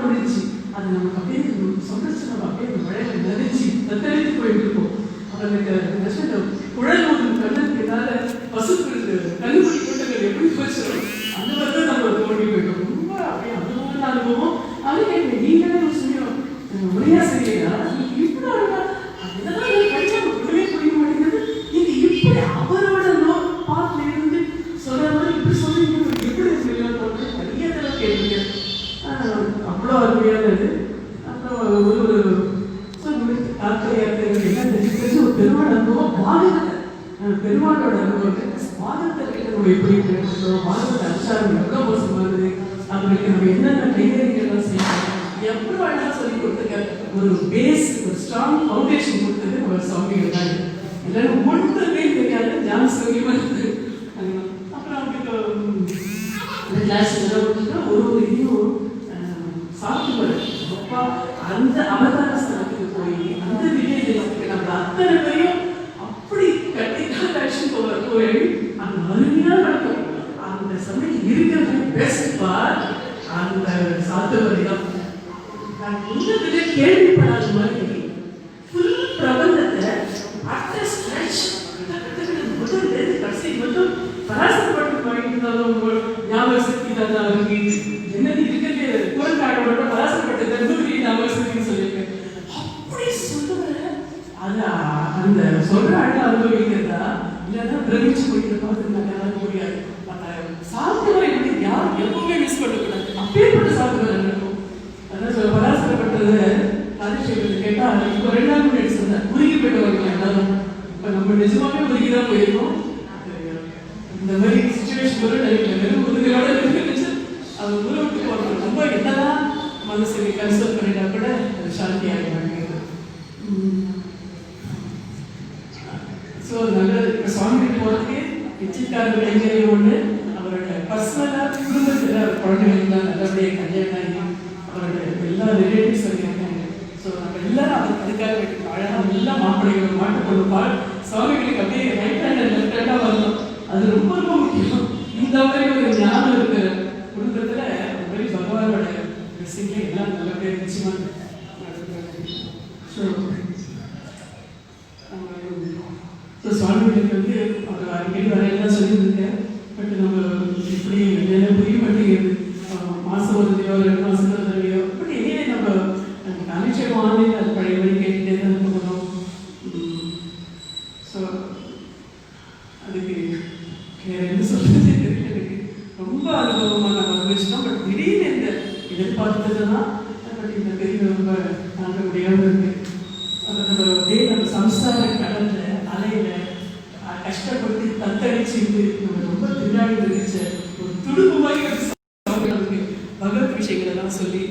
முடிஞ்சு அது நமக்கு அப்படியே சொன்னச்சு நம்ம அப்படியே அந்த மழையில நினைச்சு தத்தளித்து போயிட்டு இருக்கோம். அவங்களுக்கு குழல் ஒரு கண்ணுக்கு எதாவது பசுப்பு கண்ணுக்குடி கூட்டங்கள் எப்படி போச்சு அந்த மாதிரி தான் நம்ம தோண்டி போயிட்டோம். ரொம்ப அப்படியே அனுபவமான அனுபவம். அதுக்கு நீங்களே ஒரு சொல்லிடும் உரையா சரியா இப்படி அதெல்லாம் படிச்சா ஒன்றுமே புரிய மாட்டேங்குது. இது இப்படி அவரோட பாட்டில இருந்து சொல்ற மாதிரி இப்படி சொல்றீங்க எப்படி சொல்லலாம் தோணுது. நிறைய தடவை கேட்டீங்க. அவ்வளோ அருமையானது. அப்புறம் ஒரு தாக்கரையாக்கள் என்ன தெரிஞ்சு ஒரு பெருமாள் அனுபவம் பாகவத பெருமாளோட அனுபவத்தை பாகவதற்கு நம்ம எப்படி பேசுறோம், பாகவத அச்சாரம் எவ்வளோ மோசமானது, அவங்களுக்கு நம்ம என்னென்ன கைதறிகள்லாம் செய்யணும் எவ்வளோ அழகாக சொல்லி கொடுத்துருக்காரு. ஒரு பேஸ் ஒரு ஸ்ட்ராங் ஃபவுண்டேஷன் கொடுத்தது நம்ம சுவாமிகள் தான். எல்லாரும் ஒன்றுமே தெரியாது ஞான சௌரியமாக இருக்குது. அப்புறம் அவங்களுக்கு கிளாஸ் எல்லாம் ஒரு இதையும் சாப்பிட்டு அப்பா அந்த அவதார ஸ்தலத்துக்கு போய் அந்த விஜயதேசத்துக்கு நம்ம அத்தனை பேரையும் அப்படி கட்டிக்கால் ஆக்ஷன் போய் அந்த அருமையாக நடக்கும். அந்த சமயம் இருக்கிறது பேசுப்பார் அந்த சாத்துவரிடம் நான் உலகத்திலே கேள்விப்படாத மாதிரி ஃபுல் பிரபந்தத்தை அட்ட ஸ்ட்ரெச் முதல்ல கடைசி மட்டும் பராசரப்பட்டு வாங்கியிருந்தாலும் ஞாபக சக்தி தான் அவருக்கு என்னது இருக்கிறது குரங்காடோட பராசரப்பட்ட தர்மபுரி ஞாபக சக்தின்னு சொல்லியிருக்கேன். அப்படி சொல்லுவ அது அந்த சொல்ற அழகா அனுபவிக்கிறதா இல்லைன்னா பிரமிச்சு போயிட்டு பார்த்து நான் முடியாது. சாப்பிடுவரை எப்படி யாரும் எப்பவுமே மிஸ் பண்ணக்கூடாது. அப்பேற்பட்ட சாப்பிடுவார் இருக்கும். அதான் பராசரப்பட்டது ராஜசேகர் கேட்டா இப்போ 2 நாள் முன்னாடி சொன்னார் உருகி போயிட்டு வரலாம் எல்லாரும். இப்போ நம்ம நிஜமாவே உருகிதான் போயிருக்கோம். இந்த மாதிரி சிச்சுவேஷன் கூட வெறும் உருகியோட இருந்துச்சு. அது ஊரை விட்டு வரணும். ரொம்ப என்னதான் மனசு கன்சல்ட் பண்ணிட்டா கூட அது சாந்தி ஆக மாட்டேங்குது. ஸோ நல்ல இப்போ சுவாமிகிட்ட போகிறதுக்கு நிச்சயக்காரர்கள் கைங்கரியம் ஒன்று, அவரோட பர்சனலாக குடும்பத்தில் குழந்தைகளுக்குலாம் நல்லபடியாக கல்யாணம் ஆகி அவரோட எல்லா ரிலேட்டிவ்ஸ் இருக்காங்க. ஸோ நம்ம எல்லாரும் அதுக்காக வேண்டிய அழகாக எல்லா மாப்பிள்ளைகளும் மாட்டு கொடுப்பால் சுவாமிகளுக்கு அப்படியே ரைட் ஹேண்ட் அண்ட் லெஃப்ட் ஹேண்டாக வரணும். அது ரொம்ப ரொம்ப முக்கியம். இந்த மாதிரி ஒரு ஞானம் இருக்கிற குடும்பத்தில் அந்த மாதிரி பகவானோட ட்ரெஸ்ஸிங்கே எல்லாம் நல்லபடியாக நிச்சயமாக நடத்துகிறாங்க. ஸோ சுவாமிகளுக்கு வந்து அவர் அடிக்கடி வரையெல்லாம் சொல்லியிருந்தேன். பட் நம்ம இப்படி என்ன புரிய மாட்டேங்குது. மாதம் ஒரு தடவையோ 2 மாதம் ஒரு தடவையோ பட் இதே நம்ம அனுஷம் ஆன்லைன் அது பழைய வழி கேட்டுகிட்டே தான் இருக்கணும். ஸோ அதுக்கு வேறு என்ன சொல்கிறது தெரியல. எனக்கு ரொம்ப அனுபவமாக நம்ம அனுபவிச்சிட்டோம். பட் திடீர்னு இந்த எதிர்பார்த்தது தான். பட் இந்த பெரிய ரொம்ப தாங்க முடியாமல் இருக்கு. நம்ம அப்படியே நம்ம சம்சார கடல்ல அலையில கஷ்டப்பட்டு தத்தளிச்சுட்டு நம்ம ரொம்ப திண்டாடி இருந்துச்சு. ஒரு துடுப்பு மாதிரி நமக்கு பகவத் விஷயங்கள் எல்லாம் சொல்லி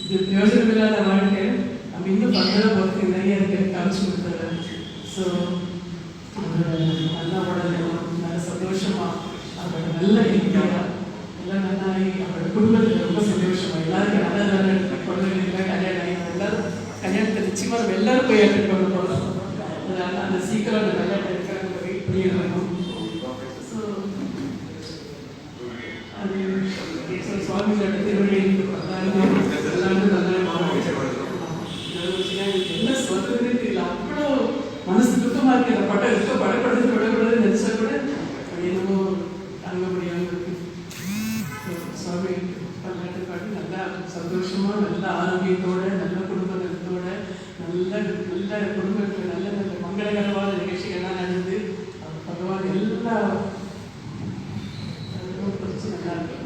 இது பிரயோஜனமில்லாத வாழ்க்கை நம்ம இன்னும் பக்கத்தில் போகிறதுக்கு நிறைய இருக்கு காமிச்சு கொடுத்தாரு. ஸோ நல்லா உடலும் நல்ல சந்தோஷமா அவரோட நல்ல இந்தியா எல்லாம் நல்லாகி அவரோட குடும்பத்தில் ரொம்ப சந்தோஷமா எல்லாருக்கும் நல்ல நல்ல குழந்தைகளுக்கு கல்யாணம் ஆகி எல்லாரும் கல்யாணத்தை நிச்சயமா நம்ம எல்லாரும் போய் அட்டெண்ட் பண்ண போகிறோம். அதனால அந்த சீக்கிரம் அந்த கல்யாணம் இருக்கிறவங்க வெயிட் பண்ணிடணும். ஸோ அது சுவாமிகளோட திருவள்ளிக்கு என்ன சொல்றதுன்னு தெரியல. அவ்வளோ மனசு துக்கமாக இருக்கு. அந்த படம் இருக்க படப்படுறது படப்படுறது நினைச்சா கூட என்னமோ தாங்க முடியாமல் இருக்கு. சுவாமி பல்லாட்டு பாட்டு நல்லா சந்தோஷமா நல்ல ஆரோக்கியத்தோட நல்ல குடும்பத்தோட நல்ல நல்ல குடும்பத்தில் நல்ல நல்ல மங்களகரமான நிகழ்ச்சிகள்லாம் நடந்து பகவான் எல்லா பிரச்சனை நல்லா இருக்கு.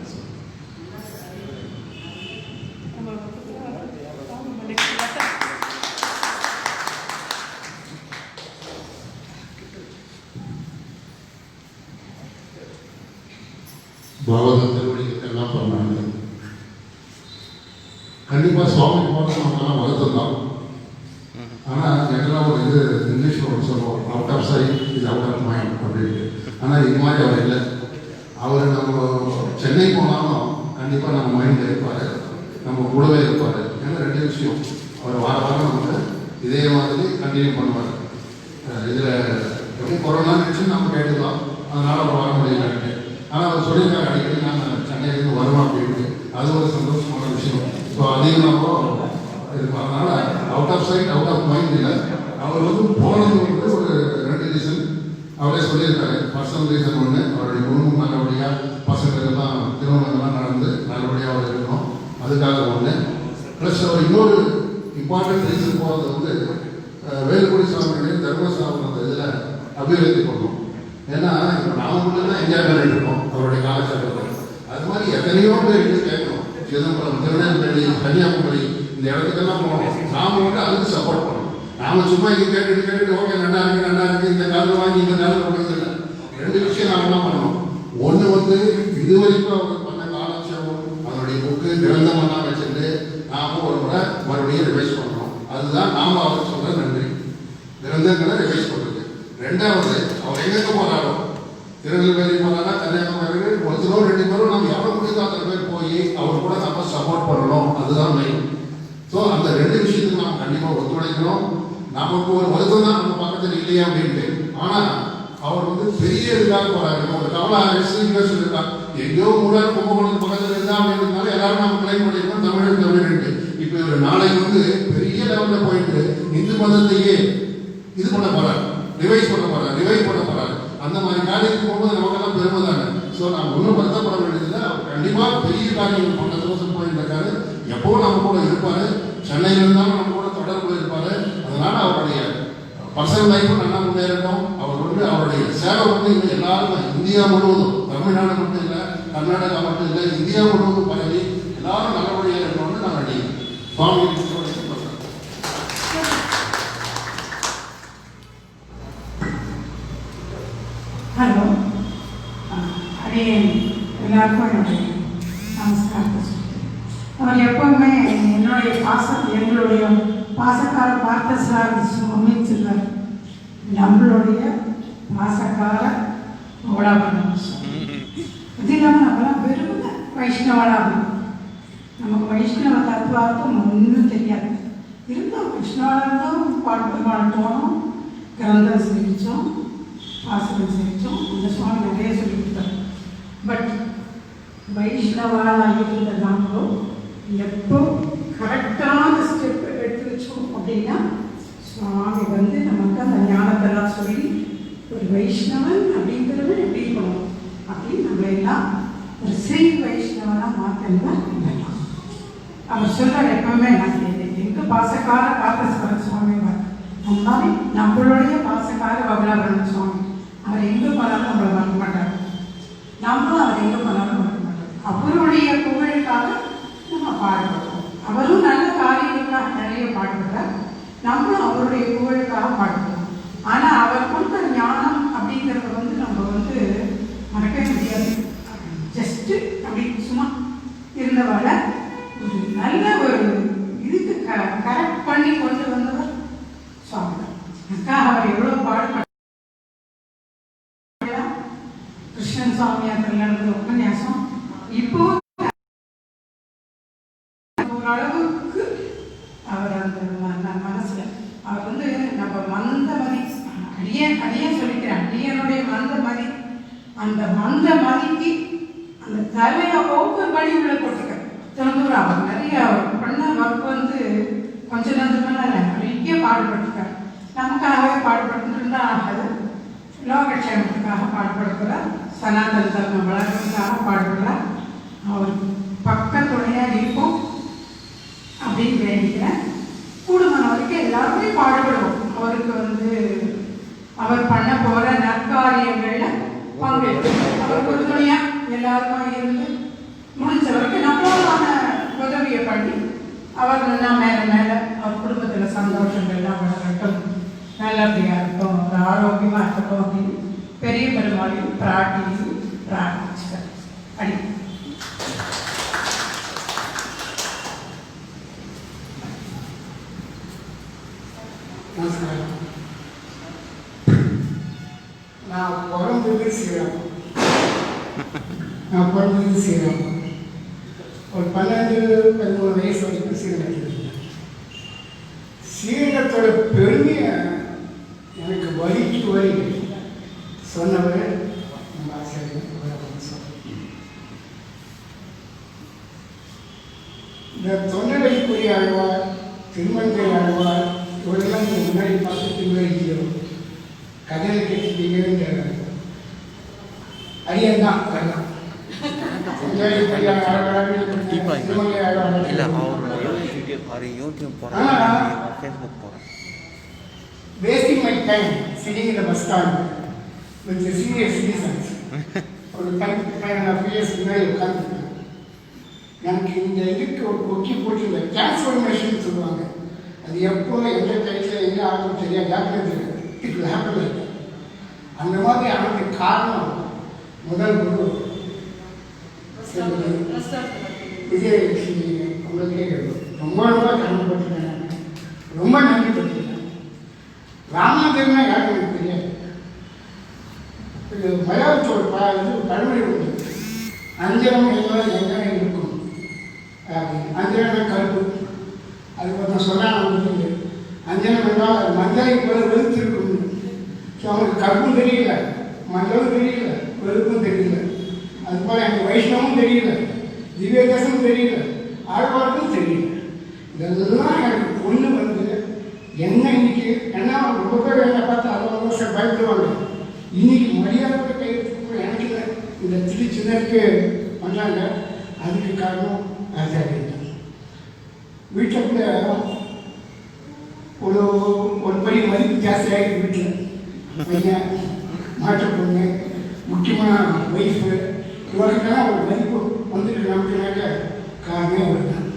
பாகவத திருவடிக்கு எல்லாம் பண்ணாங்க. கண்டிப்பாக சுவாமி போகிறது நம்மளாம் வருத்தம் தான். ஆனால் ஜென்ரலாக ஒரு இது இங்கிலீஷில் ஒரு சொல்லுவோம், அவுட் ஆஃப் சைட் இது அவுட் ஆஃப் மைண்ட் அப்படின்ட்டு. ஆனால் இது மாதிரி அவர் இல்லை. அவர் நம்ம சென்னை போனாலும் கண்டிப்பாக நம்ம மைண்டில் இருப்பார், நம்ம கூடவே இருப்பார். ஏன்னா 2 விஷயம், அவர் வார வாரம் நமக்கு இதே மாதிரி கண்டினியூ பண்ணுவார். இதில் எப்படி கொரோனா நினச்சி நம்ம கேட்டுக்கலாம், அதனால் அவர் வர முடியலன்ட்டு. ஆனால் அவர் சொல்லியிருக்காரு அடிக்கடி நான் சென்னையிலேருந்து வருவேன் அப்படின்ட்டு. அது ஒரு சந்தோஷமான விஷயம். ஸோ அதையும் நம்ம இருக்கும். அதனால out of sight out of mind இல்லை. அவர் வந்து போனது வந்து ஒரு 2 ரீசன் அவரே சொல்லியிருக்காரு. பர்சனல் ரீசன் ஒன்று, அவருடைய குடும்பம் நல்லபடியாக பசங்களுக்கெல்லாம் திருமணங்கள்லாம் நடந்து நல்லபடியாக அவர் இருக்கணும், அதுக்காக ஒன்று. ப்ளஸ் அவர் இன்னொரு இம்பார்ட்டன்ட் ரீசன் போகிறது வந்து வேலுக்குடி சாமியுடைய தர்மசாஸ்திரம் இதில் அபிவிருத்தி பண்ணணும். ஏன்னா இப்போ நாம மட்டும் தான் என்ஜாய் பண்ணிட்டு இருக்கோம் அவருடைய காலகட்டத்தில். அது மாதிரி எத்தனையோ பேர் இங்கே கேட்கணும். சிதம்பரம், திருநெல்வேலி, கன்னியாகுமரி இந்த இடத்துக்கெல்லாம் போகணும். நாம் வந்து அதுக்கு சப்போர்ட் பண்ணணும். நாம் சும்மா இங்கே கேட்டுட்டு ஓகே நல்லா இருக்கு இந்த காலம் வாங்கி இந்த காலம் கொடுக்குறது. 2 விஷயம் நாம் என்ன பண்ணணும். ஒன்று வந்து இது வரைக்கும் அவர் பண்ண காலட்சேபம் அதனுடைய புக்கு கிரந்தமெல்லாம் வச்சுட்டு நாம் ஒரு முறை மறுபடியும் ரிவைஸ் பண்ணணும். அதுதான் நாம் அவர் சொல்கிற நன்றி. கிரந்தங்களை ரிவைஸ் பண்ணுறது. 2வது அவர் எங்கெங்க போகிறாரோ, திருநெல்வேலி போனாரா, கன்னியாகுமரி, ஒருத்தரோ 2 பேரும் நம்ம எவ்வளோ முடியுதோ அத்தனை பேர் போய் அவர் கூட நம்ம சப்போர்ட் பண்ணணும். அதுதான் மெயின். ஸோ அந்த 2 விஷயத்துக்கு நாம் கண்டிப்பாக ஒத்துழைக்கணும். நமக்கு ஒரு வருத்தம் தான் நம்ம பக்கத்தில் இல்லையா அப்படின்ட்டு. ஆனால் அவர் வந்து பெரிய இதுக்காக போகிறாரு. ஒரு கவலை சொல்லியிருக்காங்க, எங்கேயோ மூணாறு கும்பகோணம் பக்கத்தில் இருந்தா அப்படின்றதுனால எல்லாரும் நம்ம கிளைம் பண்ணியிருக்கோம் தமிழ்ன்ட்டு. இப்போ ஒரு நாளைக்கு வந்து பெரிய லெவலில் போயிட்டு இந்து மதத்தையே இது பண்ண போறாரு, ரிவைஸ் பண்ண போறாரு. அந்த மாதிரி காரியத்துக்கு போகும்போது நமக்கெல்லாம் பெருமை தானே. ஸோ நாம் ஒன்றும் வருத்தப்பட வேண்டியதில்லை. அவர் கண்டிப்பாக பெரிய காரியங்கள் பண்ண தோசம் போயிருக்காரு. எப்போவும் நம்ம கூட இருப்பார். சென்னையில் இருந்தாலும் நம்ம கூட தொடர்பு இருப்பார். அதனால அவருடைய பர்சனல் லைஃப்பும் நல்லா முன்னேறட்டும். அவர் வந்து அவருடைய சேவை வந்து இன்னும் எல்லாரும் இந்தியா முழுவதும், தமிழ்நாடு மட்டும் இல்லை, கர்நாடகா மட்டும் இல்லை, இந்தியா முழுவதும் பரவி எல்லாரும் நல்லபடியாக இருக்கணும்னு நான் அடி சுவாமி. ஹலோ, எல்லாருக்கும் என்னுடைய நமஸ்காரம். அவர் எப்பவுமே எங்களுடைய பாசக்கார பார்த்தசாரதி சுவாமி சொல்வார், நம்மளுடைய பாசக்கார மௌலாபுரம். இது இல்லாமல் நம்மளாம் வெறும் வைஷ்ணவனாகும். நமக்கு வைஷ்ணவ தத்துவார்த்தம் ஒன்றும் தெரியாது. இருந்தோம் கிருஷ்ணாவிலும் பாடத்தோணும், கிரந்தம் சேவித்தோம், பாசனம் சேவித்தோம். இந்த சுவாமி நிறைய சொல்லி கொடுத்தாரு. பட் வைஷ்ணவாக இருந்த நாமளும் எப்போ கரெக்டான ஸ்டெப் எடுத்து வச்சோம் அப்படின்னா சுவாமி வந்து நமக்கு அந்த ஞானத்தெல்லாம் சொல்லி ஒரு வைஷ்ணவன் அப்படிங்கிறது எப்படி இருக்கணும் அப்படின்னு நம்ம எல்லாம் ஒரு ஸ்ரீ வைஷ்ணவனாக மாற்றலாம். அவர் சொல்கிறார் எப்பவுமே நான் எங்கள் பாசக்கார பார்த்தசார சுவாமி அந்த மாதிரி நம்மளுடைய பாசக்கார வகுலாபரண சுவாமி அவர் எங்கே போனாலும் நம்மளை மறக்க மாட்டார். நம்மளும் அவர் எங்கே போனாலும் மறக்க மாட்டார். அவருடைய புகழுக்காக நம்ம பாடுபடுறோம். அவரும் நல்ல காரியங்களுக்காக நிறைய பாடுபட்டார். நம்மளும் அவருடைய புகழுக்காக பாடுபடுறோம். ஆனால் அவர் கொடுத்த ஞானம் அப்படிங்கிறத வந்து நம்ம வந்து மறக்கவே முடியாது. ஜஸ்ட்டு அப்படி சும்மா இருந்தவரை ஒரு நல்ல ஒரு இதுக்கு கரெக்ட் பண்ணி கொண்டு வந்தவர் சுவாமி தான். அக்கா அவர் எவ்வளோ பாடுபட்டார். கிருஷ்ணன் சுவாமியாத்தில் நடந்த உபன்யாசம் இப்போ ஓரளவுக்கு அவர் அந்த மனசுல அவர் வந்து நம்ம மந்தமதி அடியே சொல்லிக்கிறேன். அடியனுடைய மந்தமதி, அந்த மந்தமதிக்கு அந்த தலையை ஒவ்வொரு படி உள்ள போட்டிருக்காரு. திரும்பூர் அவர் நிறைய அவர் பண்ண ஒர்க் வந்து கொஞ்சம் நஞ்சமெல்லாம் இல்லை, நிறைய பாடுபட்டிருக்காரு. நமக்காகவே பாடுபட்டு இருந்தா ஆகாது. லோகக்ஷேமத்துக்காக பாடுபடுகிறார். சனாதன தர்மம் வளர்க்கிறதுக்காக பாடுபடுறார். அவர் பக்கத்துணையாக இருக்கும் அப்படின்னு வேண்டிக்கிறேன். கூடுமான வரைக்கும் எல்லாருமே பாடுபடுவோம். அவருக்கு வந்து அவர் பண்ண போகிற நற்காரியங்களில் பங்கெடுக்கும். அவர் ஒரு துணையாக எல்லாருக்கும் இருந்து முடிஞ்ச வரைக்கும் நம்மளான உதவியை பண்ணி அவர் நல்லா மேலே அவர் குடும்பத்தில் சந்தோஷங்கள்லாம் வளரட்டும், நல்லபடியாக இருக்கும், ஒரு ஆரோக்கியமாக இருக்கட்டும் அப்படின்னு பெரிய பெருமாளையும் பிரார்த்திச்சுக்கிறேன். அடி நமஸ்காரம். நான் பிறந்தது ஸ்ரீராம். ஒரு 12-13 வயசு வரைக்கும் ஸ்ரீரங்கத்தில். ஸ்ரீரங்கத்தோட பெருமையை எனக்கு வரி சொன்னவர் நம்ம ஆசிரியர். இந்த தொண்டரைக்குரிய ஆழ்வார், திருமங்கை ஆழ்வார் இவரெல்லாம் முன்னாடி பார்த்துட்டு இல்லையோ கதையை கேட்டுட்டீங்க. அரியன் தான் வரலாம். தொண்டரைக்குரிய ஆழ்வார், திருமங்கை ஆழ்வார் இல்லை அவர் யூடியூப் போகிறேன், ஃபேஸ்புக் போகிறேன். Wasting my time sitting in the bus stand with the senior citizens. ஒரு 5.5 years முன்னாடி உட்காந்துருக்கேன். எனக்கு இந்த இதுக்கு ஒரு கொக்கி போட்டு இந்த டிரான்ஸ்ஃபர்மேஷன் சொல்லுவாங்க. அது எப்போ எந்த டைத்தில் எங்கே ஆகும் தெரியாது, ஜாக்கிரதை it will happen like that. அந்த மாதிரி அவனுக்கு காரணம் முதல் குரு விஜயலட்சுமி. உங்களுக்கே ரொம்ப ரொம்ப கடமைப்பட்டிருக்கேன், ரொம்ப நன்றிப்பட்டிருக்கேன். ராமாதேவனா யாரும் எனக்கு தெரியாது. இது மலையாளத்தோட பழமொழி உண்டு, அஞ்சனம் எல்லாம் எங்கே இருக்கும் அப்படின்னு. அஞ்சனம் கருப்பு, அது ஒருத்தன் சொன்னான் வந்து அஞ்சனம் என்றால் அது மஞ்சளை போல வெளுத்திருக்கும். ஸோ அவனுக்கு கருப்பும் தெரியல, மஞ்சளும் தெரியல, வெளுப்பும் தெரியல. அது போல் எனக்கு வைஷ்ணவமும் தெரியல, திவ்யதேசமும் தெரியல, ஆழ்வார்க்கும் தெரியல. இதெல்லாம் எனக்கு பொண்ணு வந்து என்ன இன்னைக்கு என்ன ரொம்ப பேர் என்னை பார்த்து அவ்வளோ சார் பயப்படுவாங்க. இன்னைக்கு மரியாதை கையெழுத்து எனக்கு இந்த சின்னருக்கு பண்ணாங்க. அதுக்கு காரணம் ஆச்சாரியன் தான். வீட்டில் கூட ஒரு படி மதிப்பு ஜாஸ்தி ஆகிட்டு வீட்டில் பையன் மாற்ற பொண்ணு முக்கியமாக ஒய்ஃபு இவருக்கெல்லாம் ஒரு மதிப்பு வந்துருக்கு நமக்குனாக்க காரணமே அவர் தான்.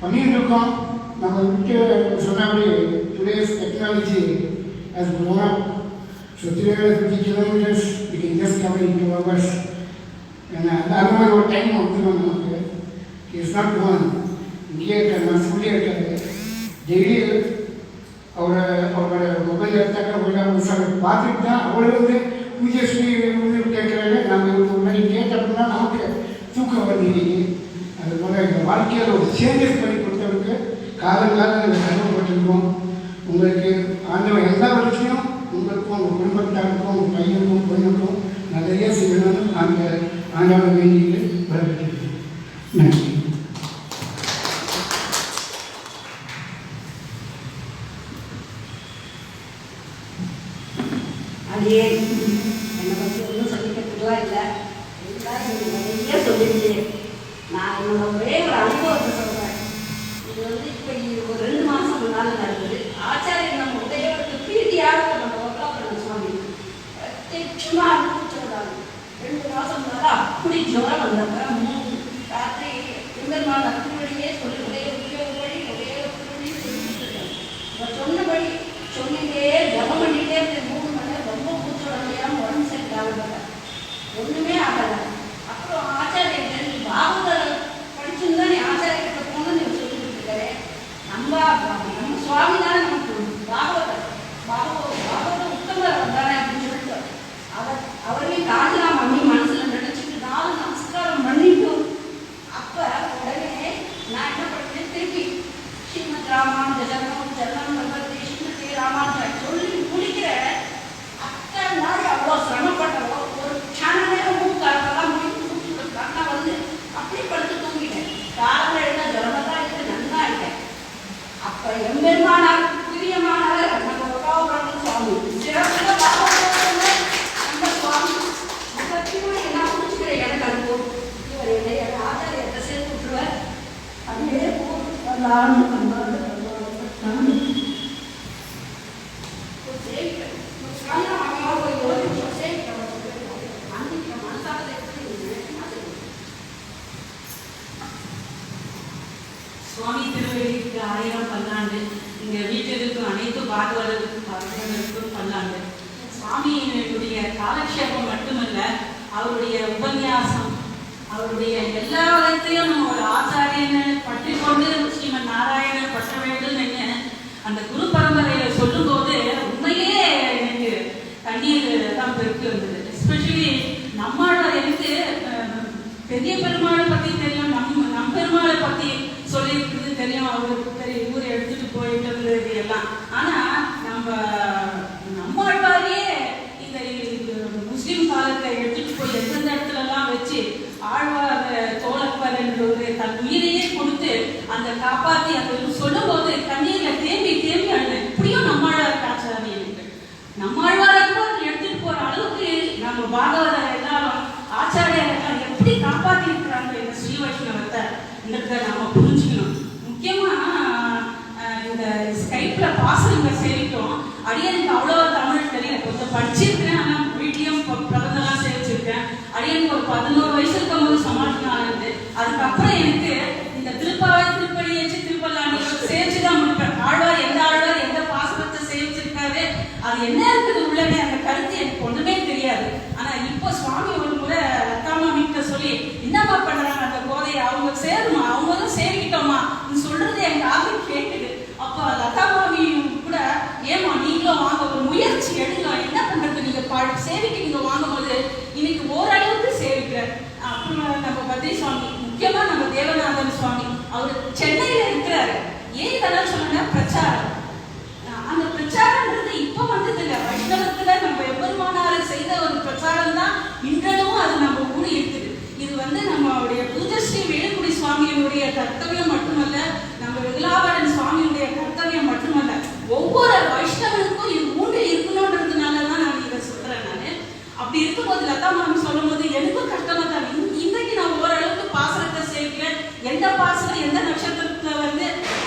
பண்ணிட்டு இருக்கோம். நம்ம விட்டு சொன்னாபடி today's technology has grown up. So 350 kilometers we can just cover in 2 hours. ஏன்னா அது மாதிரி ஒரு டைம் வந்துடும் நமக்கு. இட்ஸ் நாட் ஒன் இங்கேயே இருக்காரு, நான் சொல்லியே இருக்காரு. டெய்லி அவரோட மொபைல் எடுத்தாக்க சார் பார்த்துட்டு தான் அவளை வந்து பூஜை ஸ்ரீ கேட்குறாங்க. நம்ம இவருக்கு முன்னாடி கேட்டோம்னா நமக்கு தூக்கம் வருது. அதுபோல் இந்த வாழ்க்கையில் ஒரு சேஞ்சஸ் பண்ணி கொடுத்தவருக்கு காலங்காலம் கருவப்பட்டிருக்கோம். உங்களுக்கு ஆண்டவன் எல்லா வருஷமும் உங்களுக்கும் உங்கள் குடும்பத்தாருக்கும் உங்கள் பையனுக்கும் பொண்ணுக்கும் நிறைய செய்யணும்னு அந்த ஆண்டவன் வேண்டிட்டு வரப்பட்டிருக்கேன். நன்றி. அதே என்னை பற்றி ஒன்றும் சொல்லிக்கிறதுக்குலாம் இல்லை, எல்லாம் நிறைய சொல்லிடுச்சு. நான் என்னோட ஒரே ஒரு அனுபவத்தை சொல்கிறேன். இது வந்து இப்போ ஒரு 2 மாதம் முன்னால் நடந்தது. ஆச்சாரியன் நம்ம உதயத்துக்கு பிரீதியாக நம்ம ஒர்க்காப்படும் சுவாமி சும்மா அனுப்பிச்சுடுறாங்க. 2 மாதம் முன்னால் அப்படி ஜுரம் வந்தப்ப 3 ராத்திரி எம்பெருமான் அத்தினுடைய சொல்லி ஒரே உபயோகப்படி ஒரே ஒருபடி சொல்லிட்டு இருக்காங்க. இப்போ சொன்னபடி சொல்லிட்டே ஜபம் பண்ணிகிட்டே இருந்தேன். 3 மணி நேரம் ரொம்ப மூச்சோட முடியாமல் உடம்பு சரி ஆகப்பட்டேன், ஒன்றுமே ஆகலை. அப்புறம் ஆச்சாரியன் நீ பாகவதர் படிச்சுருந்தா நீ ஆச்சாரியர்கிட்ட போகணும்னு நீ சொல்லிட்டு இருக்காரு. நம்ம சுவாமி தானே நமக்கு பாகவதர் உத்தமர் வந்தானே அப்படின்னு சொல்லிட்டு அவரையும் காஞ்சலாம் பண்ணி மனசில் நினச்சிட்டு 4 நமஸ்காரம் பண்ணிட்டோம். அப்போ உடனே நான் என்ன பண்ணேன், திருப்பி ஸ்ரீமத் ராமானுஜ சரணம் சரணம் நம்பர் ஸ்ரீமதி ராமானுஜ சொல்லி முடிக்கிறேன். அத்தனை நாள் அவ்வளோ சிரமப்பட்டவோ ஒரு க்ஷண நேரம் மூக்காலெல்லாம் முடிவு கண்ணை வந்து அப்படி படுத்து தூங்கிட்டேன். காலையில் எழுந்த ஜுரமாக தான் இருக்கு, நல்லா இருக்கேன். அப்போ எம்பெருமானார் பிரியமானவர் நம்ம உலகாபுரம் சுவாமி சிறந்த நம்ம சுவாமி சத்தியமாக என்ன முடிச்சுக்கிற எனக்கு அனுபவம். இவர் என்னை ஆச்சாரியத்தை சேர்த்து விட்டுருவார். அப்படியே வரலான்னு வந்தாரு. சுவாமி திருவள்ளிக்கு 1000 பல்லாண்டு. இங்கே வீட்டிற்கும் அனைத்து பாகவதற்கும் பல்லாண்டு. சுவாமியினுடைய காலக்ஷேபம் மட்டுமல்ல, அவருடைய உபன்யாசம், அவருடைய எல்லா விதத்தையும் நம்ம ஒரு ஆச்சாரியனை பற்றி கொண்டு ஸ்ரீமன் நாராயணர் பற்ற வேண்டும் அந்த குரு பரம்பரையில் சொல்லும்போது உண்மையே எனக்கு கண்ணீர் தான் பெருக்கு வந்தது. எஸ்பெஷலி நம்மளோட எனக்கு பெரிய பெருமாளை பற்றி தெரியும், நம் பெருமாளை பற்றி சொல்லியிருக்கிறது தெரியும், அவருக்கு பெரிய ஊரை எடுத்துட்டு போயிட்டு இருந்தது எல்லாம். ஆனால் நம்மாழ்வாரியே இந்த முஸ்லீம் காலத்தை எடுத்துட்டு போய் எந்தெந்த இடத்துலலாம் வச்சு ஆழ்வார் தோழப்பர் என்ற ஒரு அந்த காப்பாற்றி அந்த சொல்லும் போது கண்ணீர்ல தேம்பி தேம்பி அழுதேன். இப்படியும் நம்மாழ்வார் காட்சாமி இருக்கு. நம்மாழ்வாரை கூட எடுத்துட்டு போற அளவுக்கு நம்ம பாகவதர் எல்லாரும் ஆச்சாரியர் எல்லாம் எப்படி காப்பாற்றி இருக்கிறாங்க இந்த ஸ்ரீ வைஷ்ணவத்தை நாம புரிஞ்சுக்கணும். முக்கியமா இந்த ஸ்கைப்ல பாசனங்க சேவிக்கும். அடியனுக்கு அவ்வளோ தமிழ் தெரியல, கொஞ்சம் படிச்சிருக்கிறேன். ஆனால் வீட்லயும் பிரபந்தெல்லாம் சேவிச்சிருக்கேன். அடியனுக்கு ஒரு 11 வயசு இருக்கும்போது சமாளிக்கணும் ஆனது. அதுக்கப்புறம் எனக்கு இந்த திருப்பாவை திருப்படி ஏற்றி திருப்பல்லாண்டி சேவிச்சுதான் முடிப்பேன். ஆழ்வார் எந்த பாசனத்தை சேவிச்சிருக்காரு, அது என்ன இருக்குது உள்ளே, அந்த கருத்து எனக்கு ஒண்ணுமே தெரியாது. ஆனா இப்போ சுவாமி ஒரு முறை லத்தாமா வீட்டை சொல்லி என்னமா பண்றாங்க அந்த கோதையை, அவங்க சேருமா, அவங்களும் சேவிக்கிட்டோமா சொல்றது எங்க ஆக கேட்குது. அப்போ லதாமாமி கூட ஏமா நீங்களும் வாங்க, ஒரு முயற்சி எடுங்க, என்ன பண்றது, நீங்க சேவிக்க நீங்க வாங்கும்போது இன்னைக்கு ஓரளவுக்கு சேவிக்கிறேன். அப்புறம் நம்ம பத்ரி சுவாமி, முக்கியமா நம்ம தேவநாதன் சுவாமி, அவர் சென்னையில இருக்கிறாரு. ஏன் இதெல்லாம் சொன்னா பிரச்சாரம், அந்த பிரச்சாரம்ன்றது இப்ப வந்தது இல்லை. வைஷ்ணவத்துல நம்ம எவ்வளவு செய்த ஒரு பிரச்சாரம் தான் இன்றளவும் அது நம்ம கூட இருக்குது. இது நம்மளுடைய பூஜஸ்ரீ வேலுக்குடி சுவாமியினுடைய கர்த்தவியம் மட்டுமல்ல, நம்ம வெகுலாவரன் சுவாமியுடைய கர்த்தவியம் மட்டுமல்ல, ஒவ்வொரு வைஷ்ணவனுக்கும் இது மூன்று இருக்கணும்ன்றதுனாலதான் நான் இதை சொல்றேன். நான் அப்படி இருக்கும்போது லதா மேம் சொல்லும் போது எனக்கும் கஷ்டமா தான். இன்றைக்கு நான் ஓரளவுக்கு பாசனத்தை சேர்க்கிறேன். எந்த பாசனம் எந்த நட்சத்திரத்துல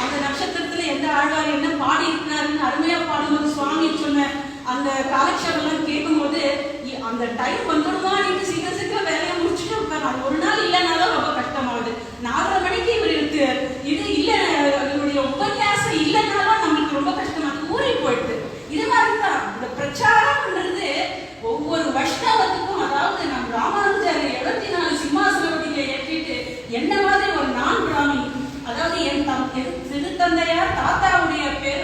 அந்த நட்சத்திரத்துல எந்த ஆழ்வார் என்ன பாடி இருக்கிறாருன்னு அருமையா பாடும்போது சுவாமி சொன்ன அந்த காலக்ஷேபம் கேட்கும் போது அந்த டைம் வந்துடுமா, நீங்க சீக்கிரம் வேலையை முடிச்சுட்டு உட்காரு. அது ஒரு நாள் இல்லைனாலும் ரொம்ப கஷ்டமாகுது. 4:30 மணிக்கு இவருக்கு இது இல்லை, இவருடைய உபன்யாசம் இல்லைனாலும் நம்மளுக்கு ரொம்ப கஷ்டமாகுது, ஊறி போயிடுது. இது மாதிரிதான் இந்த பிரச்சாரம்ன்றது ஒவ்வொரு வைஷ்ணவத்துக்கும். அதாவது நம்ம ராமானுஜர் 74 சிம்மாசனவதிகளை ஏற்றிட்டு என்ன மாதிரி ஒரு நான் பிராமி, அதாவது என் திருத்தந்தையார் தாத்தாவுடைய பேர்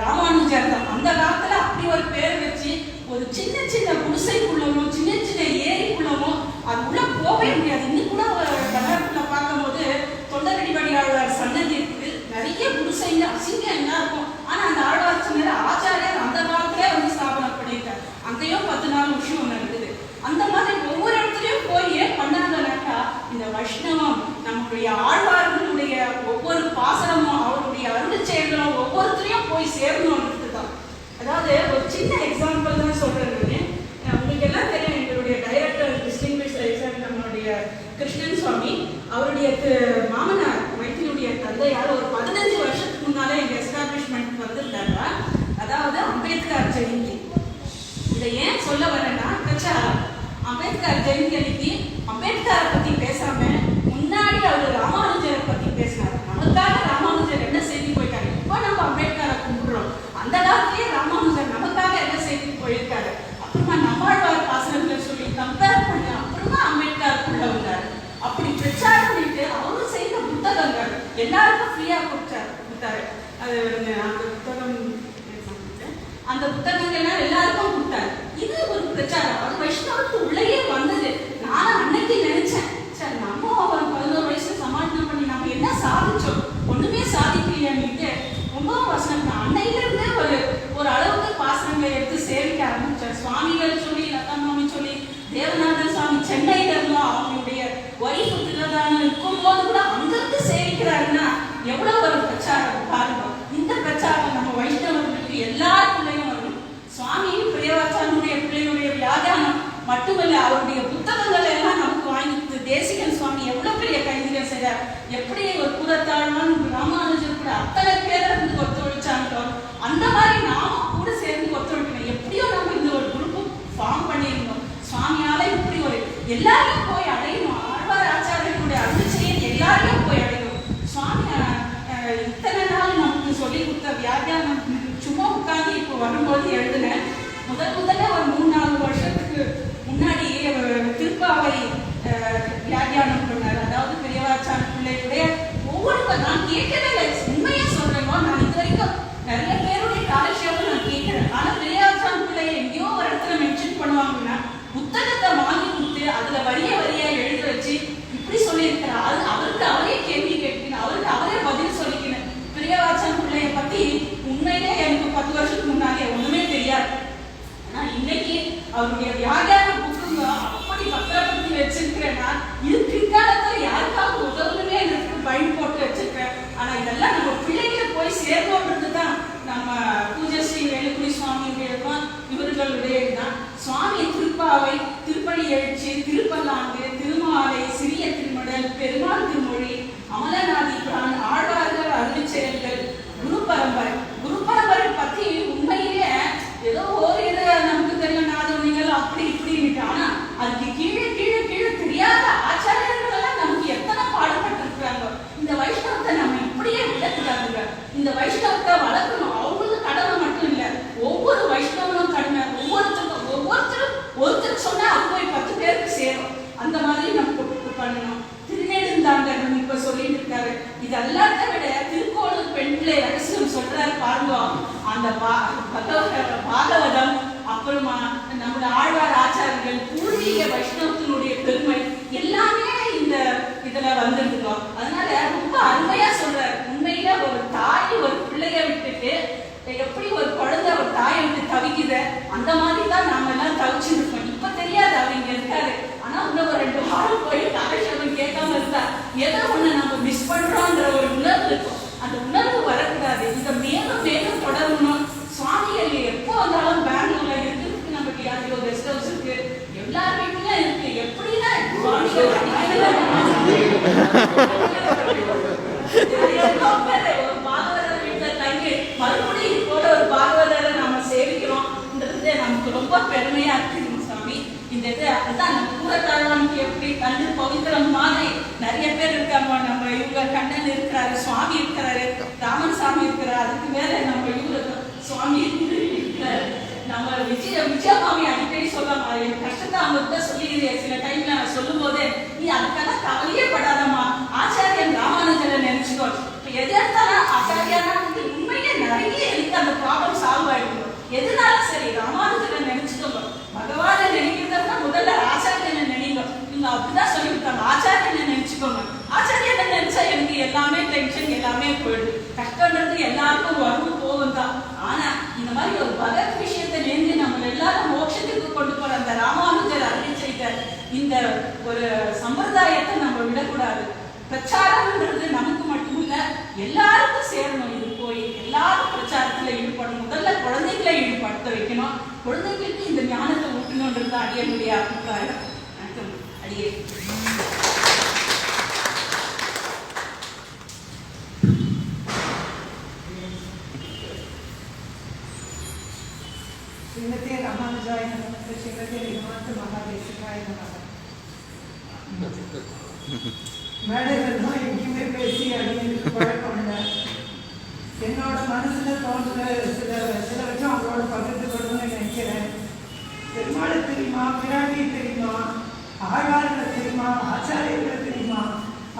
ராமானுஜர் தான். அந்த காலத்துல அப்படி ஒரு பேர் வச்சு ஒரு சின்ன சின்ன குடிசைக்குள்ளமோ சின்ன சின்ன ஏரிக்குள்ளமோ அது உள்ள போகவே முடியாது. இன்னும் கூட கர்நாடகத்துல பார்க்கும் போது தொண்டரடிபடி ஆழ்வார் சன்னதி இருக்குது, நிறைய குடிசைங்க அசிங்கம் என்ன இருக்கும். ஆனா அந்த ஆழ்வார் சொன்ன ஆச்சாரியர் அந்த காலத்திலே ஸ்தாபனம் பண்ணியிருக்காரு. அங்கேயும் 14 விஷயம் ஒண்ணு இருக்குது. அந்த மாதிரி ஒவ்வொரு இடத்துலயும் போய் ஏன் பண்ணாங்கன்னாக்கா, இந்த வைஷ்ணவம் நம்முடைய ஆழ்வார்களுடைய ஒவ்வொரு பாசனமும் அவருடைய அருள் செயல்களும் ஒவ்வொருத்தரையும் போய் சேரணும்ன்றது தான். அதாவது ஒரு சின்ன எக்ஸாம்பிள் தான் சொல்றேன். உங்களுக்கு எல்லாம் தெரியும், எங்களுடைய டைரக்டர் டிஸ்டிங்விஷ் நம்மளுடைய கிருஷ்ணன் சுவாமி, அவருடைய மாமனார் மைத்திரியுடைய தந்தையார் ஒரு 15 வருஷத்துக்கு முன்னாலே எங்க எஸ்டாப்ளிஷ்மெண்ட் வந்திருந்தாங்க. அதாவது அம்பேத்கர் ஜெயந்தி. இதை ஏன் சொல்ல வரேன்னா, பிரச்சாரம் அம்பேத்கர் ஜெயந்தி அன்னைக்கு அம்பேத்கரை பத்தி பேசாம முன்னாடி அவர் ராமானுஜரை பத்தி பேசினார். நமக்காக ராமானுஜர் என்ன செய்தி போயிட்டாரு, இப்போ நம்ம அம்பேத்கரை கும்பிடுறோம். அந்த காலத்திலேயே ராமானுஜர் நமக்காக என்ன செய்தி போயிருக்காரு. அப்புறமா நம்மாழ்வார் பாசனங்களை சொல்லி கம்பேர் பண்ண அப்புறமா அம்பேத்கருக்குள்ள வந்தார். அப்படி பிரச்சாரம் பண்ணிட்டு அவரும் செய்த புத்தகங்கள் எல்லாருக்கும் ஃப்ரீயா கொடுத்தாரு. அது அந்த புத்தகங்கள்லாம் எல்லாருக்கும் கொடுத்தாரு. இது ஒரு பிரச்சாரம், அது வைஷ்ணவத்துக்கு உள்ளேயே வந்தது. நானும் அன்னைக்கு நினைச்சேன், சார் நம்ம ஒரு 11 வயசு சமாளினம் பண்ணி நம்ம என்ன சாதிச்சோம், ஒண்ணுமே சாதிக்கலையான்னுட்டு ரொம்ப வசனம். அன்னையிலிருந்து ஒரு அளவுக்கு பாசனங்களை எடுத்து சேவிக்க ஆரம்பிச்சார். சுவாமிகள் சொல்லி லதாமாமி சொல்லி தேவநாதன் சுவாமி சென்னையில இருந்தோம், அவங்களுடைய ஒய்ஃபு திருதான இருக்கும்போது கூட அங்கிருந்து சேவிக்கிறாருன்னா எவ்வளவு ஒரு பிரச்சாரம் பாருங்க. இந்த பிரச்சாரம் நம்ம வைஷ்ணவர்களுக்கு எல்லாருக்குள்ளேயும் வரும். சுவாமி பிரியவாச்சாரனுடைய பிள்ளையுடைய வியாதியானம் மட்டுமல்ல, அவருடைய புத்தகங்கள் எல்லாம் நமக்கு வாங்கி தேசிகன் சுவாமி எவ்வளவு பெரிய கைதிகள் செய்தார். எப்படி ஒரு கூறத்தாழ்வான் ராமானுஜர் கூட அத்தனை பேரை இருந்து ஒத்துழைச்சாங்களோ அந்த மாதிரி நாம கூட சேர்ந்து ஒத்துழைக்கணும். எப்படியோ நம்ம இந்த ஒரு குரூப் ஃபார்ம் பண்ணியிருந்தோம். சுவாமியால இப்படி ஒரு எல்லாரையும் போய் அடையணும். ஆழ்வார் ஆச்சாரியனுடைய அருள்செயல் எல்லாரையும் போய் அடையணும். சுவாமி இத்தனை நாள் நமக்கு சொல்லி கொடுத்த வியாக்கியானம் சும்மா உட்காந்து இப்போ வரும்போது எழுதுனேன். முதல்ல ஒரு 3-4 வருஷத்துக்கு முன்னாடி திருப்பாவை வியாக்கியானம் பண்ணார். அதாவது பெரியவாச்சான் பிள்ளையுடைய ஒவ்வொரு நான் கேட்கவே இல்லை, உண்மையா சொல்றேங்க. நான் இது வரைக்கும் நிறைய பேருடைய காலக்ஷேபம் நான் கேட்கிறேன். ஆனா பெரியவாச்சான் பிள்ளைய எங்கேயோ ஒரு இடத்துல மென்ஷன் பண்ணுவாங்கன்னா புத்தகத்தை வாங்கி கொடுத்து அதுல வரியா எழுத வச்சு இப்படி சொல்லியிருக்கிறார். அது அவருக்கு அவரே கேள்வி கேட்கணும், அவருக்கு அவரே பதில் சொல்லிக்கணும். பெரியவாச்சான் பிள்ளைய பத்தி உண்மையிலே எனக்கு 10 வருஷத்துக்கு முன்னாலே ஒண்ணுமே தெரியாது. ஆனா இன்னைக்கு அவருடைய வியாக்கியான புக்குங்க அப்படி பத்திரப்படுத்தி வச்சிருக்கிறேன்னா இது பிற்காலத்துல யாருக்காவது உதவுமே இந்த வைஷ்ணவத்தை வளர்க்கணும். அவங்களுக்கு கடமை மட்டும் இல்லை, ஒவ்வொரு வைஷ்ணவனும் கடமை. ஒருத்தர் சொன்னா அது போய் 10 பேருக்கு சேரும். அந்த மாதிரி நம்ம பண்ணணும். திருநெடுந்தாண்டகம் இப்ப சொல்லிட்டு இருக்காரு. இது எல்லாத்த விட திருக்கோளூர் பெண் பிள்ளை ரகசியம் சொல்றாரு பாருங்க. அந்த பாகவதம், அப்புறமா நம்மளோட ஆழ்வார் ஆச்சாரங்கள், பூர்வீக வைஷ்ணவத்தினுடைய பெருமை எல்லாமே இந்த இதுல வந்துருக்கோம். அதனால ரொம்ப அருமையா சொல்றாரு. உண்மையில ஒரு தாய் ஒரு பிள்ளைய விட்டுட்டு எப்படி ஒரு குழந்தை ஒரு தாயை விட்டு தவிக்குது, அந்த மாதிரி தான் நாம எல்லாம் தவிச்சுருக்கோம். இப்ப தெரியாது அவங்க இருக்காரு. ஆனா இன்னும் ஒரு 2 வாரம் போய் காலட்சேபம் கேட்காம இருந்தா ஏதோ ஒண்ணு நம்ம மிஸ் பண்றோம்ன்ற ஒரு உணர்வு இருக்கும். அந்த உணர்வு வரக்கூடாது. இதை மேலும் மேலும் தொடரணும். சுவாமிகள் எப்போ வந்தாலும் பெங்களூர்ல இருக்கு, நமக்கு யாரையோ கெஸ்ட் ஹவுஸ் இருக்கு, எல்லார் வீட்டுலயும் இருக்கு. எப்படின்னா சுவாமிகள் ஒரு பாகவதர் வீட்டுல தங்கி மறுபடியும் போல ஒரு பாகவதரை நம்ம சேவிக்கிறோம்ன்றது நமக்கு ரொம்ப பெருமையா இருக்கு சாமி. இந்த இது அதுதான் நம்ம கூறத்தாழ்வானுக்கு எப்படி கண்ணு பவித்திரம் மாதிரி நிறைய பேர் இருக்காங்க. நம்ம இவங்க கண்ணன் இருக்கிறாரு, சுவாமி இருக்கிறாரு, ராமன் சாமி இருக்கிறாரு, அதுக்கு மேல நம்ம இவங்க சுவாமி இருக்கிறாரு. நம்ம விஜயமாமி அடிக்கடி சொல்லுவாங்க, என் கஷ்டத்தை அவங்ககிட்ட சொல்லிடுறேன். சில டைம்ல நான் சொல்லும் போதே, நீ அதுக்கெல்லாம் கவலையே படாதம்மா, ஆச்சாரியன் ராமானுஜரை நினைச்சுக்கோ. எது எடுத்தாலும் ஆச்சாரியானா உண்மையே நிறைய இருக்கு. அந்த ப்ராப்ளம் சால்வ் ஆயிடும். எதுனாலும் சரி ராமானுஜரை நினைச்சுக்கோங்க. பகவானை நினைக்கிறதா முதல்ல ஆச்சாரியனை நினைங்க. இவங்க அப்படிதான் சொல்லி கொடுத்தாங்க, ஆச்சாரியனை நினைச்சுக்கோங்க. ஆச்சாரியனை நினைச்சா எனக்கு எல்லாமே டென்ஷன் எல்லாமே போயிடுது. கஷ்டன்றது எல்லாருக்கும் வரும் போகும் தான். ஆனா இந்த மாதிரி ஒரு பகத் விஷயத்தை நேர்ந்து நம்ம எல்லாரும் மோட்சத்துக்கு கொண்டு போற அந்த ராமானுஜர் அருளி செய்த இந்த ஒரு சம்பிரதாயத்தை நம்ம விடக்கூடாது. பிரச்சாரம்ன்றது நமக்கு மட்டும் இல்ல, எல்லாருக்கும் சேரணும். இது போய் எல்லாரும் பிரச்சாரத்துல ஈடுபடணும். முதல்ல குழந்தைகளை ஈடுபடுத்த வைக்கணும். குழந்தைகளுக்கு இந்த ஞானத்தை ஊட்டணும்ன்றது அடியனுடைய அபிப்பிராயம். வணக்கம் அடியே. ஸ்ரீமதே ராமானுஜாய நமः, ஸ்ரீமதே நிகமாந்த மகாதேசிகாய நமः. மேடைகள் தான் எங்கேயுமே பேசி அடியனுக்கு பழக்கம் இல்லை. என்னோட மனசுல தோன்ற சிலவற்றை அவங்களோட பகிர்ந்து கொள்ளணும்னு நினைக்கிறேன். பெருமாளை தெரியுமா, பிராட்டியை தெரியுமா, ஆழ்வார்களை தெரியுமா, ஆச்சாரியர்களை தெரியுமா,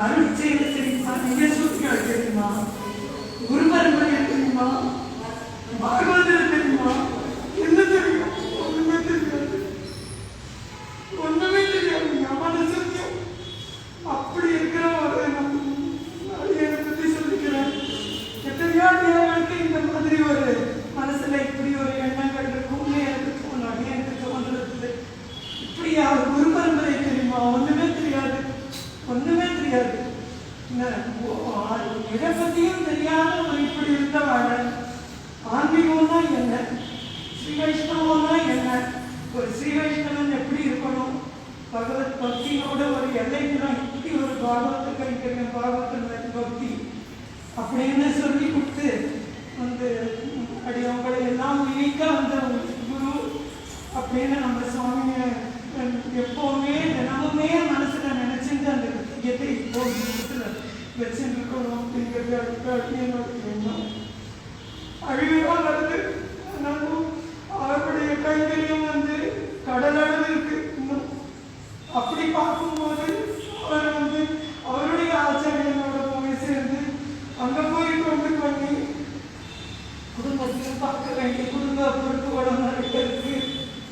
அருட்செயலை தெரியுமா, நிஜசூத்திகள் தெரியுமா, குரு பரம்பரையை தெரியுமா, பாகவதரை தெரியுமா, என்ன தெரியும்? ஒண்ணுமே தெரியாது. ஒண்ணுமே தெரியாது. ஞாபக சத்தியம். அப்படி இருக்கிற ஒரு அடியனை பத்தி சொல்லிக்கிறேன். எத்தனையோ நேரங்களுக்கு இந்த மாதிரி ஒரு மனசுல இப்படி ஒரு எண்ணங்கள் இருக்கும்னு எனக்கு தோணும். எனக்கு தோன்றது இப்படியா குரு பரம்பரை தெரியுமா? ஒண்ணுமே தெரியாது. ஒண்ணுமே தெரியாது. இதை பத்தியும் தெரியாத ஒரு இப்படி இருந்தவாங்க. ஆன்மீகம்னா என்ன, ஸ்ரீ வைஷ்ணவம்னா என்ன, ஒரு ஸ்ரீ வைஷ்ணவன் எப்படி இருக்கணும், பகவத் பக்தியோட ஒரு எல்லைக்குலாம் இப்படி ஒரு பாகவத்தை கைக்கணும், பாகவத்த பக்தி அப்படின்னு சொல்லி கொடுத்து வந்து அப்படி அவங்களை எல்லாம் உயிரிக்க வந்த குரு அப்படின்னு நம்ம சுவாமியை எப்போவுமே தினமுமே மனசுல நினைச்சிட்டு அந்த விஷயத்தை இப்போ வச்சுருக்கணும் அப்படிங்கிறது அடுத்த என்னோட எண்ணம். அழிவா வருது. ஆனாலும் அவருடைய கைகளையும் வந்து கடலளவு இருக்கு இன்னும். அப்படி பார்க்கும்போது அவர் வந்து அவருடைய ஆச்சாரியனோட போய் சேர்ந்து அங்க போய் கொண்டு பண்ணி குடும்பத்தையும் பார்க்க வேண்டிய குடும்ப பொறுப்புகளும் நிறைய இருக்கு.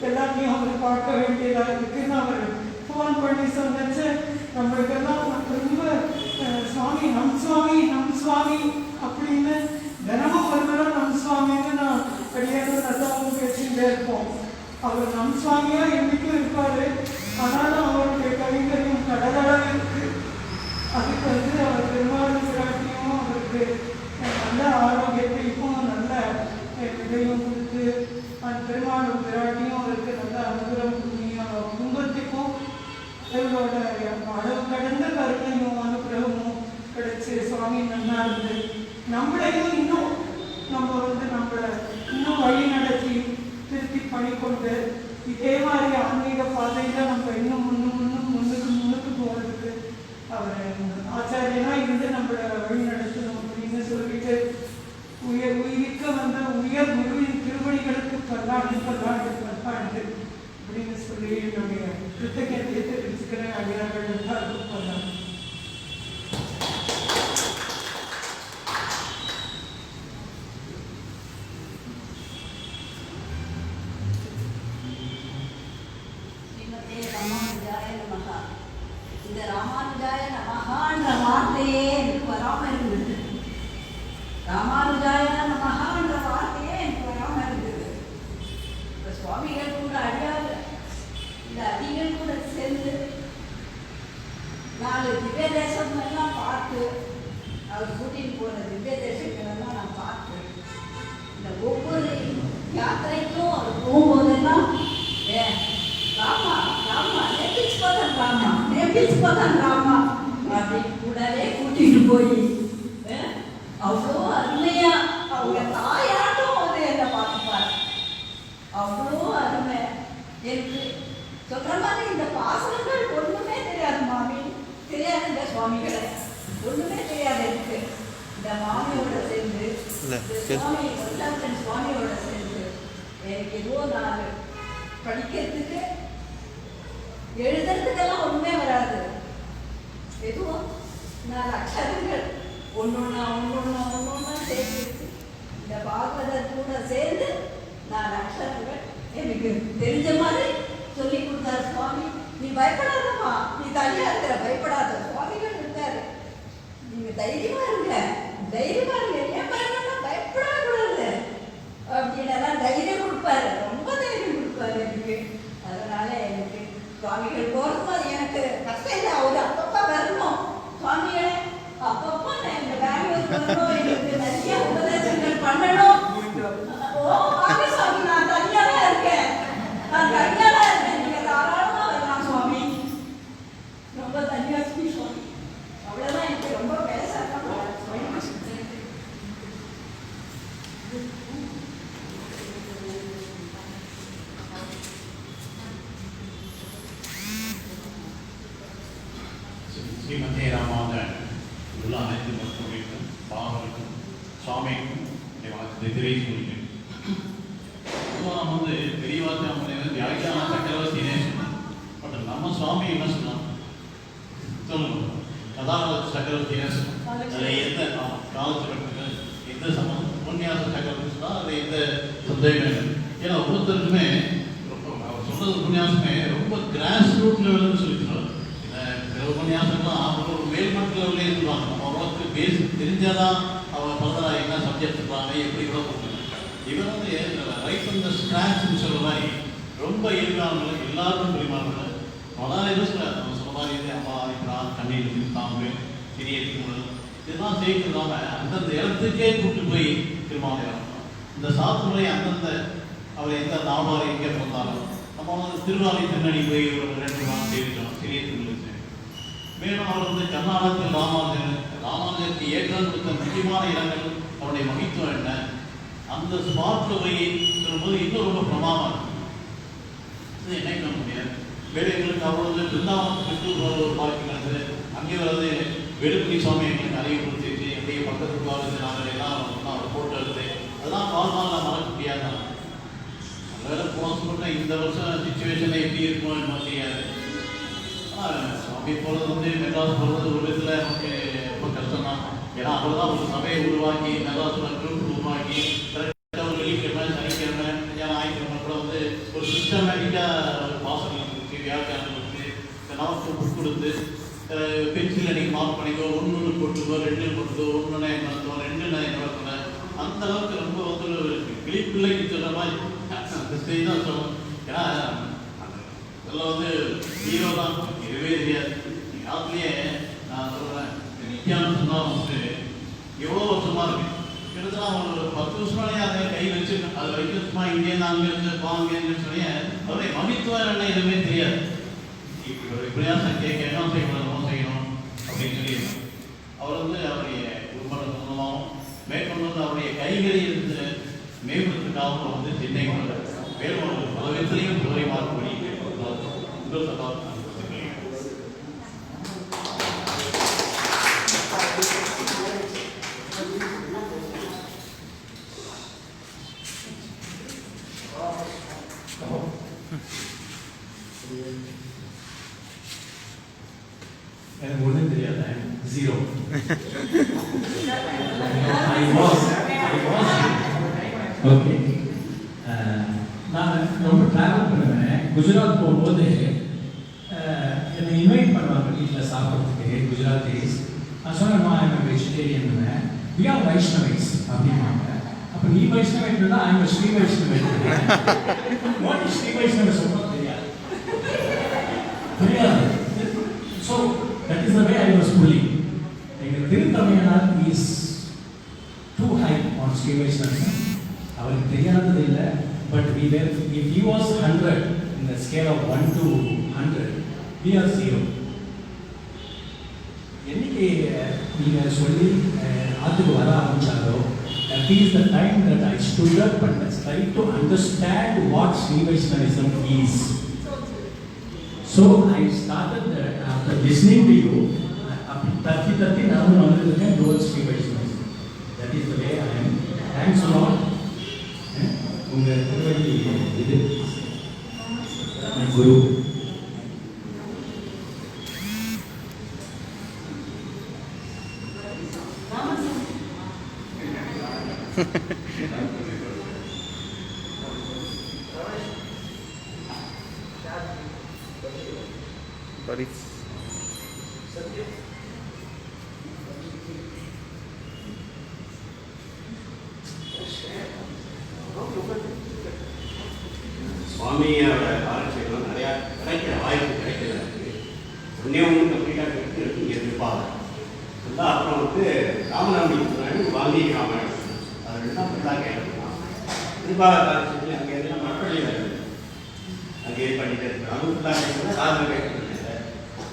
எல்லாத்தையும் அவர் பார்க்க வேண்டியதா இருக்குன்னு அவர் ஃபோன் பண்ணி சொன்னச்சு. நம்மளுக்கெல்லாம் ரொம்ப சுவாமி நம் சுவாமி நம் சுவாமி அப்படின்னு தினமும் ஒரு தடவை நம் சுவாமின்னு நான் அடியாக நல்லாவும் பேசிகிட்டே இருப்போம். அவர் நம் சுவாமியா என்னைக்கும் இருப்பாரு. ஆனாலும் அவருடைய கவிதையும் கடலளவு இருக்கு. அதுக்கு வந்து அவர் பெருமாள் பிராட்டியும் அவருக்கு நல்ல ஆரோக்கியத்தையும் நல்ல இதையும் கொடுத்து அந்த பெருமாளும் பிராட்டியும் அவருக்கு நல்ல அனுகிரகம் பண்ணி அவர் குடும்பத்துக்கும் அவர்களோட அளவு கடந்த கருணையும் அனுகிரகமும் கிடைச்சி சுவாமி நல்லா இருந்து நம்மளையும் இன்னும் நம்ம வந்து நம்மளை இன்னும் வழி நடத்தி திருத்தி பண்ணிக்கொண்டு இதே மாதிரி ஆன்மீக பாதையில நம்ம இன்னும் முன்னுக்கு போகிறதுக்கு அவர் ஆச்சாரியனா இருந்து நம்மளை வழி நடத்தணும் அப்படின்னு சொல்லிட்டு கூட்டிட்டு போய் அவ்வளோ அருமையா அவங்க தாயாட்டும் வந்து என்னை பார்த்துப்பாரு. அவ்வளோ அருமை. எனக்கு சொல்ற மாதிரி இந்த பாசனங்கள் ஒண்ணுமே தெரியாது மாமி, தெரியாது இந்த சுவாமிகளை ஒண்ணுமே தெரியாது எனக்கு. இந்த மாமியோட சேர்ந்து சுவாமி சுவாமியோட சேர்ந்து எனக்கு ஏதோ நான் படிக்கிறதுக்கு எழுதுறதுக்கெல்லாம் ஒண்ணுமே வராது. எதுவும் நான் அக்ஷரங்கள் ஒன்னொன்னா சேர்த்து இந்த பாகவதர் கூட சேர்ந்து நான் அக்ஷரங்கள் எனக்கு தெரிஞ்ச மாதிரி சொல்லி கொடுத்தாரு சுவாமி. நீ பயப்படாதம்மா, நீ தனியா இருக்கிற, பயப்படாத, சுவாமிகள் இருக்காரு, நீங்க தைரியமா இருங்க, ஏன் பயப்படவே கூடாது அப்படின்னு தைரியம் கொடுப்பாரு, ரொம்ப தைரியம் கொடுப்பாரு எனக்கு. அதனால எனக்கு சுவாமிகள் போறதும் அது எனக்கு கஷ்டம் இல்லை. அவரு அப்பப்பா வரணும் சுவாமிகளை, அப்பப்போ நான் இந்த பெங்களூர் வரணும், எனக்கு நிறைய உபதேசங்கள் பண்ணணும். ஓ வாங்க சுவாமி, நான் தனியாவே இருக்கேன், நீங்க தாராளமா வரலாம் சுவாமி, ரொம்ப தனியா சுவாமி. அவ்வளவுதான், எனக்கு ரொம்ப பேச ஸ்ரீமதே ராமானுஜன் உள்ள அனைத்து மருத்துவர்களுக்கும் பாவர்களுக்கும் சுவாமிக்கும் வணக்கத்தை தெரிவித்துக் கொள்கிறேன். நம்ம வந்து பெரியவாத்தி அவங்க வியாக்கியான சக்கரவர்த்தினே சொன்னோம். பட் நம்ம சுவாமி என்ன சொன்னோம் சொல்லுங்க, கதாநாத சக்கரவர்த்தினே சொன்னோம். அதில் எந்த காலத்துக்கு எந்த சம்பந்தம் உபன்யாச சக்கரவர்த்தி சொன்னால் அது எந்த சந்தேகம் இல்லை. ஏன்னா ஒவ்வொருத்தருக்குமே அவர் சொன்னது உபன்யாசமே ரொம்ப கிராஸ் ரூட் லெவல்னு சொல்லிட்டுருவார். உபன்யாசம்லாம் அவங்க ஒரு மேல்மட்ட லெவலே சொல்லுவாங்க. நம்ம அவ்வளோக்கு பேசிக் தெரிஞ்சாதான் அவங்க ஃபர்தராக என்ன சப்ஜெக்ட் இருப்பாங்க, எப்படி கூட கொடுக்கணும். இவர் வந்து ரைட் ஃப்ரம் த ஸ்க்ராட்ச்னு சொல்கிற மாதிரி ரொம்ப இயல்பானவங்க, எல்லாருக்கும் பிரிமானவங்க. அதான் எதுவும் சொல்ல நம்ம சொல்ல மாதிரி இது அம்மா இப்படி கண்ணீர் தாம்பு சிறிய திருமணம் இதெல்லாம் சேர்க்கிறதாம அந்தந்த இடத்துக்கே கூப்பிட்டு போய் திருமாவளவன் இந்த சாத்துமுறை அந்தந்த அவர் எந்த நாவாரி எங்கே பிறந்தாலும் நம்ம வந்து திருவாரி பின்னணி போய் ஒரு 2 வாரம் செய்திருக்கோம் சிறிய திருமணம். மேலும் அவர் வந்து கர்நாடகத்தில் ராமானுஜருக்கு ஏற்றம் கொடுத்த முக்கியமான இடங்கள் அவருடைய மகித்துவம் என்ன, அந்த ஸ்பாட்டில் போய் சொல்லும்போது இன்னும் ரொம்ப பிரமாதமாக இருக்கும். இது என்னைக்கு பண்ண முடியாது. வேறு எங்களுக்கு அவ்வளவு பிருந்தாவனம் கிருஷ்ணூர் ஒரு பாக்கி நடந்தது. அங்கே வர்றது வேலுக்குடி சுவாமி எங்களுக்கு அறிவுறுத்திச்சு, எப்படியே பக்கத்துக்கு வருது, நாங்கள் எல்லாம் ஒரு ஃபோட்டோ எடுத்து அதெல்லாம் வாழ்நாள் நான் மறக்க முடியாது. நல்ல போன சொல்லிட்டேன், இந்த வருஷம் சுச்சுவேஷனில் எப்படி இருக்குமோ என்ன தெரியாது. சுவாமி போகிறது வந்து மெட்ராஸ் போகிறது ஒரு விதத்தில் நமக்கு ரொம்ப கஷ்டம் தான். ஏன்னா அவ்வளோதான் ஒரு சபையை உருவாக்கி மெட்ராஸில் குரூப் உருவாக்கி கரெக்டாக ஒரு வெள்ளிக்கிழமை சனிக்கிழமை ஞாயிற்றுக்கிழமை கூட வந்து ஒரு சிஸ்டமேட்டிக்காக பாசங்கள் கொடுத்து வியாக்கியானம் கொடுத்து நமக்கு புக் கொடுத்து பென்சில் நீங்கள் மார்க் பண்ணிக்கோ, 1 போட்டுக்கோ, 2 போட்டுக்கோ, 1 நடத்துவோம், 2 நடத்துவேன். அந்த அளவுக்கு ரொம்ப வந்து ஒரு கிளிப்பிள்ளைக்கு சொல்கிற மாதிரி அந்த ஸ்டேஜ் தான் சொல்லணும். ஏன்னா இதெல்லாம் வந்து ஹீரோ தான் எதுவே தெரியாது. காலத்துலேயே நான் சொல்கிறேன், நித்யானு சொன்னால் வந்து எவ்வளோ வருஷமாக இருக்கு, கிட்டத்தட்ட அவங்க ஒரு 10 வருஷமாலே அதை கை வச்சுருக்கேன். அது வரைக்கும் சும்மா இங்கேருந்து அங்கேருந்து வாங்கன்னு சொல்லி அவருடைய மகித்துவம் என்ன எதுவுமே தெரியாது. இப்படியாசம் என்ன செய்யணும் அப்படின்னு சொல்லியிருக்கேன். அவர் வந்து அவருடைய குடும்பம் மூலமாகவும் மேற்கொண்டு அவருடைய கைகளில் இருந்து மேம்படுத்துக்காகவும் வந்து சென்னை வேறு ஒரு பல விதத்திலையும் துறை மாறுபடி முதல் சவால் எனக்கு ஒன்றும் தெரியாது. 0. ஓகே, நான் ரொம்ப ட்ராவல் பண்ணுவேன். குஜராத் போகும்போது என்னை இன்வைட் பண்ணுவாங்க வீட்டில் சாப்பிட்றதுக்கு. குஜராத்தீஸ் நான் சொன்னேன், நான் வெஜிடேரியன், வி ஆர் வைஷ்ணவைஸ் அப்படின்னாங்க. அப்போ நீ வைஷ்ணவைட்டு தான் ஐம் ஸ்ரீ வைஷ்ணவைட். ஸ்ரீ வைஷ்ணவ சொல்ல தெரியாது. So that is the way I was pulling. எங்கள் திருத்தமையனார் is too high on Sri Vaishnavism. அவருக்கு தெரியாதது இல்லை. But we were, if he was 100 in the scale of 1 to 100, we are 0. என்னைக்கு நீங்கள் சொல்லி ஆற்றுக்கு வர ஆரம்பித்தாரோ, that is the time that I stood up and tried to understand what Sri Vaishnavism is. So I started after listening to you, தத்தி நானும் வந்திருக்கேன் towards Sri Vaishnavism. That is the way I am. Thanks a lot. உங்கள் திருவடி இது குரு. சுவாமியோட காலட்சேபம் நிறையா கிடைக்கிற வாய்ப்பு கிடைக்கல எனக்கு. ஒன்றே ஒன்று கம்ப்ளீட்டாக கிடைக்கிறது இங்கே இருப்பாங்க. அப்புறம் ராமநவமிக்கு முன்னாடி வால்மீகி ராமாயணம் அது ரெண்டு தான் ஃபுல்லாக கேட்கலாம். திருப்பாக காலட்சேபம் அங்கே எல்லாம் மற்றொழியில் அங்கே பண்ணிட்டு இருக்கிறேன். அதுவும் ஃபுல்லாக கேட்கணும் சாதனை கேட்கறது இல்லை.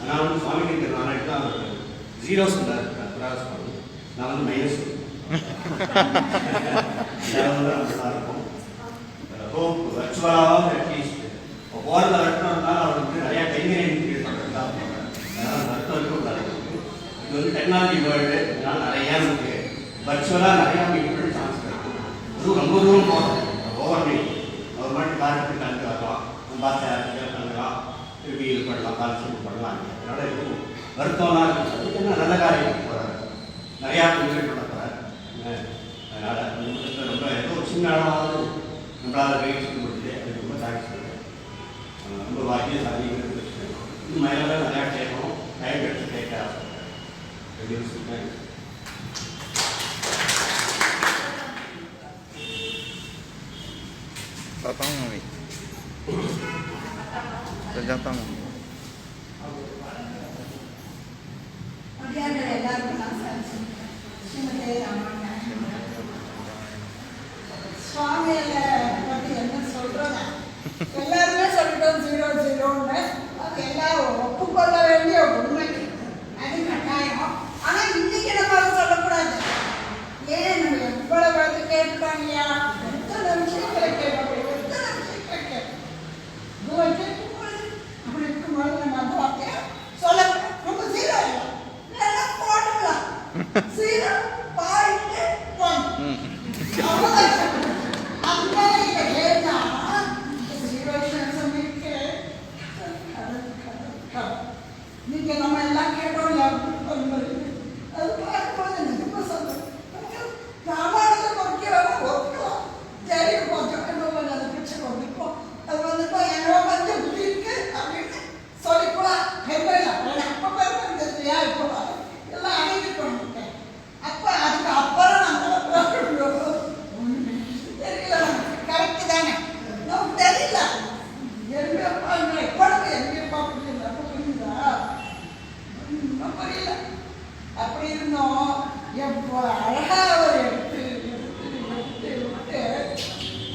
ஆனால் சுவாமி கிட்ட நான் எடுத்து தான் 0 சொன்னார் புராக சுவாமி. நான் மைனஸ் நல்லா இருக்கும். ஹோப் வர்ச்சுவலாக அட்லீஸ்ட் போகிறத வரட்டும்னால அவருக்கு நிறையா கைங்கரியம் பண்ணுறதுதான் அதனால் வருத்தம் இருக்கக்கூடாது. இது டெக்னாலஜி வேர்ல்டு, இதனால் நிறையா நமக்கு வர்ச்சுவலாக நிறையா மீட் சான்ஸ் கிடைக்கும். அதுவும் ரொம்ப தூரம் போகிறோம். ஓவர் மீட் ஒரு மாதிரி காலத்துக்கு கலந்து வரலாம், பாஷை கலந்துக்கலாம், திருப்பி இது பண்ணலாம், காலட்சேபம் பண்ணலாம். அதனால் எதுவும் வருத்தம்லாம் இருக்குது. அதுக்கு என்ன நல்ல காரியம் போகிறார், நிறையா இன்வைட் பண்ண போகிறார். அதனால் ரொம்ப ஏதோ சின்ன அளவாவது நம்மளால் பயிற்சி கொடுத்து அதுக்கு ரொம்ப தேங்க்ஸ் பண்ணுறேன். ரொம்ப வாக்கிய சாதிக்கிறது இது மேலே நிறையா கேட்கணும். டைம் எடுத்து கேட்க ஆசைப்படுறேன். எல்லாருக்கும் நான் ஸ்ரீமதே ராமாயண சுவாமியில பற்றி என்ன சொல்றதா, எல்லாருமே சொல்லிட்டோம் 0-0ன்னு. அது எல்லாரும் ஒப்புக்கொள்ள வேண்டிய உண்மை, அது கட்டாயம். ஆனா இன்னைக்கு நம்ம அதை சொல்லக்கூடாது. ஏன் நம்ம எவ்வளவு அது கேட்டுட்டோம் இல்லையா, எத்தனை விஷயங்களை கேட்கணும், எத்தனை விஷயங்களை கேட்கணும். அப்படி இருக்கும்போது நம்ம அந்த வார்த்தையை சொல்லக்கூடாது. ரொம்ப 0 இல்லை போட்டுக்கலாம் 0.1 நீங்க நம்ம எல்லாம் கேட்டோம். அது பார்க்கும்போது நிஜமா சொல்றேன், ராமாயணத்தை பொறுக்கலாம் ஒருக்கலாம் சரி கொஞ்சம் என்ன அதை பிடிச்சு கொண்டிருப்போம். அது வந்துப்போ என்னோ கொஞ்சம் இப்படி இருக்கு அப்படின்னு சொல்லிக்கலாம். அப்போ இல்லையா இப்போ எல்லாம் அடங்கி பண்ணிட்டேன். அப்போ அதுக்கு அப்புறம் நம்ம தெரியல, கரெக்டு தானே, நமக்கு தெரியல. எப்பொழுது எங்கேப்பா புரியல, அப்போ புரியுதா, புரியல. அப்படி இருந்தோம். எப்போ அழகா ஒரு எடுத்து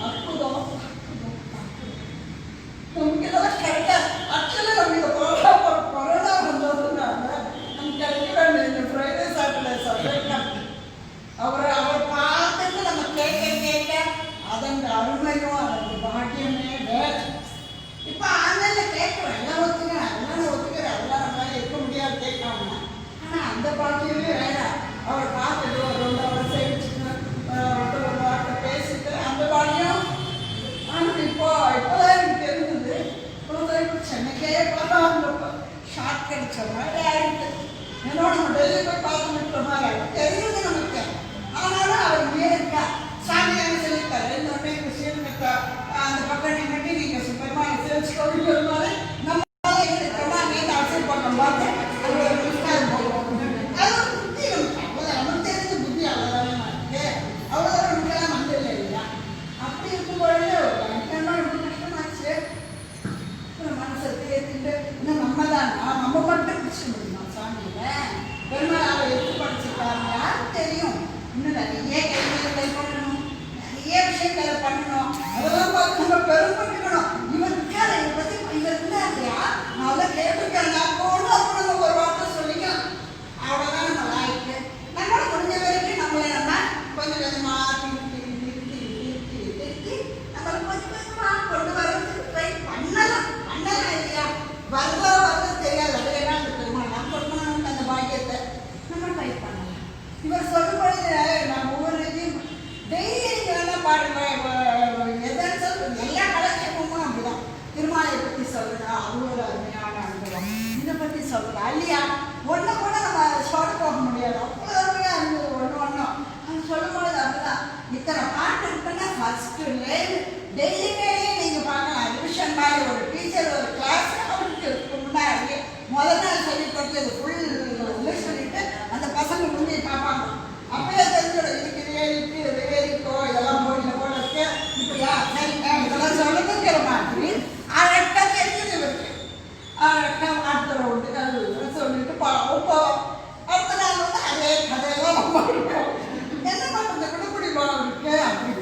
அற்புதம். நமக்கு இதெல்லாம் கரெக்டா ஆக்சுவலி நம்ம இதை கொரோனா வந்ததுனால நமக்கு கிடைக்க வேண்டிய இந்த ஃப்ரைடே சாட்டர்டே சப்ஜெக்ட் அவர் பார்த்துட்டு நம்ம கேட்க அதன் அருமையும் அதற்கு பாக்கியமே வேறு. இப்போ ஆன்லைனில் கேட்குறோம், எல்லாம் ஒத்துக்கிறேன், அதெல்லாம் ஒத்துக்கிறேன், அதெல்லாம் நம்மளால இருக்க முடியாது கேட்காம. ஆனால் அந்த பாக்கியமே வேற. அவர் பார்த்துட்டு ஒரு 2 hours சொல்லலாம் இல்லையா? ஒன்று கூட நம்ம சொல்ல போக முடியாது, அவ்வளோ அருமையாக இருந்தது ஒன்றும். அது சொல்லும்போது அப்படிதான் இத்தனை பாட்டு இருக்குன்னா ஃபஸ்ட்டு டெய்லியுமே நீங்கள் பார்க்கலாம். ரிவிஷன் மாதிரி ஒரு டீச்சர் ஒரு கிளாஸ் அவருக்கு முன்னாடி முதல் நாள் சொல்லி கொடுத்தது ஃபுல் சொல்லிட்டு அந்த பசங்க முன்னே பார்ப்பாங்க. அப்பயே தெரிஞ்சிடும் இதுக்கு வேறிக்கோ இதெல்லாம் போட இருக்கு இப்படியா சரி இதெல்லாம் சொல்லுங்கிற மாதிரி அழகாக தெரிஞ்சது இருக்கு. அழகாக அடுத்த ரவுண்டு அது சொல்லிட்டு போவோம். அடுத்த நாள் வந்து அதே கதையெல்லாம் நம்ம இருக்கோம். என்ன பண்ணுறது குடுக்குடி படம் இருக்கு அப்படி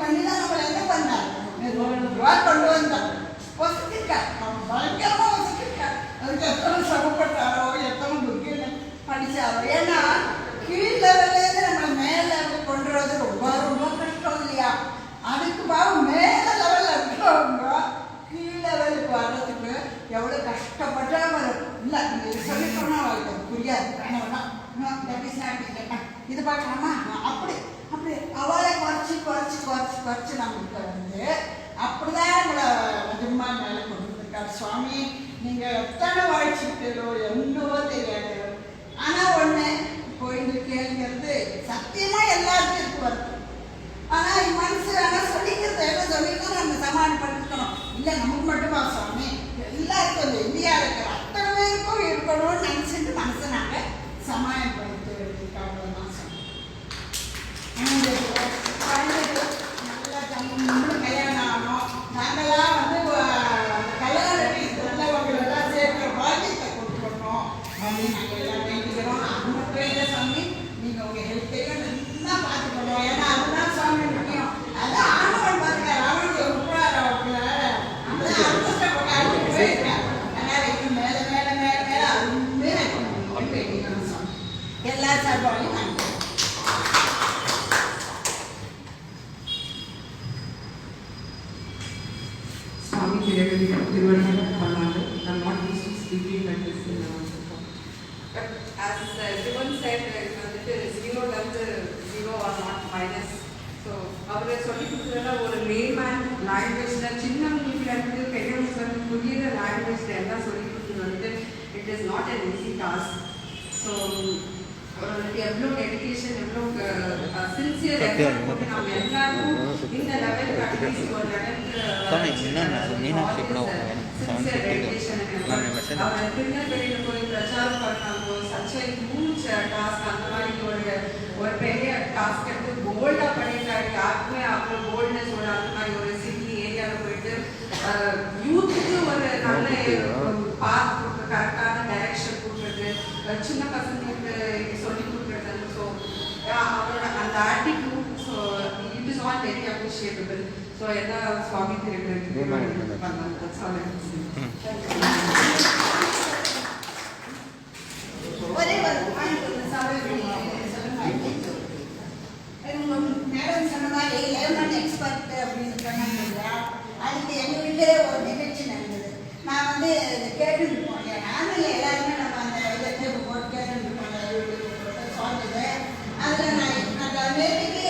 பண்ணி தான் நம்மளை என்ன பண்ணாங்க கொண்டு வந்தாங்க. வசதிக்கார் பயங்கரமாக வசதிக்கார். அதுக்கு எத்தனை சிரமப்பட்டாரோ எத்தனை புக்கு படித்தாரோ. ஏன்னா கீழ் லெவல்லேருந்து நம்ம மேல் லெவலுக்கு கொண்டு வரது ரொம்ப கஷ்டம் இல்லையா? அதுக்கு பாவம் மேலே லெவலில் இருக்கிறவங்க கீழ் லெவலுக்கு வர்றதுக்கு எவ்வளோ கஷ்டப்பட்டா வரும். இல்லை நீங்கள் சொல்லி சொன்னால் அவளுக்கு புரியாது. இது பார்க்கலாமா அப்படி அவளை குறைச்சி நம்மளுக்கு வந்து அப்படிதான் நம்மளை அதிகமாக மேலே கொண்டு வந்திருக்காரு சுவாமி. நீங்கள் எத்தனை வாழ்ச்சிட்டோ என்னவோ தெரியாது. ஆனால் ஒன்று கோயில் கேள்விங்கிறது சத்தியமாக எல்லாருக்கும் இருக்கு வருது. ஆனால் மனசு ஆனால் சொல்லிக்கிறது எல்லாம் சொல்லிட்டு நம்ம சமாளிப்படுத்திக்கணும். இல்லை நமக்கு மட்டுமா சுவாமி, எல்லாருக்கும் இந்த இந்தியாவில் இருக்கிற அத்தனை பேருக்கும் இருக்கணும்னு நினச்சிட்டு மனசை நாங்கள் சமாளிப்படுத்த வேண்டியிருக்காங்க தான் சொன்னோம். நல்லா தமிழ் கல்யாணம் ஆகணும். நாங்கள்லாம் வந்து கல்யாணம் சேர்க்கிற பாக்கியத்தை கொடுக்கணும் அப்படின்னு நாங்கள் எல்லாம் வேண்டிக்கிறோம். அது மட்டும் இல்லை சாமி, நீங்கள் உங்கள் ஹெல்த்தையும் நல்லா பார்த்துக்கணும். ஏன்னா அதுதான் சாமி முக்கியம். அதான் ஆணவன் பாருங்க ராவனுடைய உட்கார அடிச்சுட்டு போயிருக்கேன். அதனால் இன்னும் மேலே அதுவுமே வேண்டிக்கிறோம் சாமி. எல்லா சார்பாலையும் நாங்கள் Swami Tiruvallur Pannadu. I'm not used to speaking like this in our system. But as Shivan said, zero வந்து zero or not minus. So அவர் சொல்லி கொடுக்குறதுல ஒரு லேமேன் லாங்குவேஜில் சின்னவங்களுக்கு இருந்து பெரியவங்களுக்கு வந்து புரியுற லாங்குவேஜில் எல்லாம் சொல்லி கொடுக்குறது வந்து it is not an easy task. So அவர்களுக்கு எவ்வளோ டெடிக்கேஷன் எவ்வளோ சின்சியர் எஃபர்ட் போட்டு நம்ம எல்லாரும் இந்த லெவலுக்கு அட்லீஸ்ட் ஒரு சின்சியர் டெடிக்கேஷன் அவர் திருநெல்வேலியில் போய் பிரச்சாரம் பண்ணாங்க. Such a huge task. அந்த மாதிரி ஒரு பெரிய டாஸ்க் எடுத்து போல்டாக பண்ணிட்டாரு. யாருக்குமே அவ்வளோ போல்ட்னஸோட அந்த மாதிரி ஒரு சிட்டி ஏரியாவில் போயிட்டு யூத்துக்கு ஒரு நல்ல பாத் கொடுக்குறது, கரெக்டான டைரக்ஷன் கொடுக்குறது, சின்ன பசங்களுக்கு சொல்லி கொடுக்குறது. ஸோ அவரோட அந்த attitude so it is all very appreciable. So எல்லா சுவாமி திருவிழா ஒரே ஒரு பாயிண்ட் மேடம் சொன்ன மாதிரி லேமன் எக்ஸ்பர்ட் அப்படின்னு சொன்னாங்க. அதுக்கு எங்கள் வீட்டிலே ஒரு நிகழ்ச்சி நடந்தது. நான் வந்து இதை கேட்டுருப்போம். நானும் எல்லாருமே நம்ம அந்த இதை போட்டு கேட்டுருப்போம் சொல்லுது. அதில் நான் நேற்றுக்கு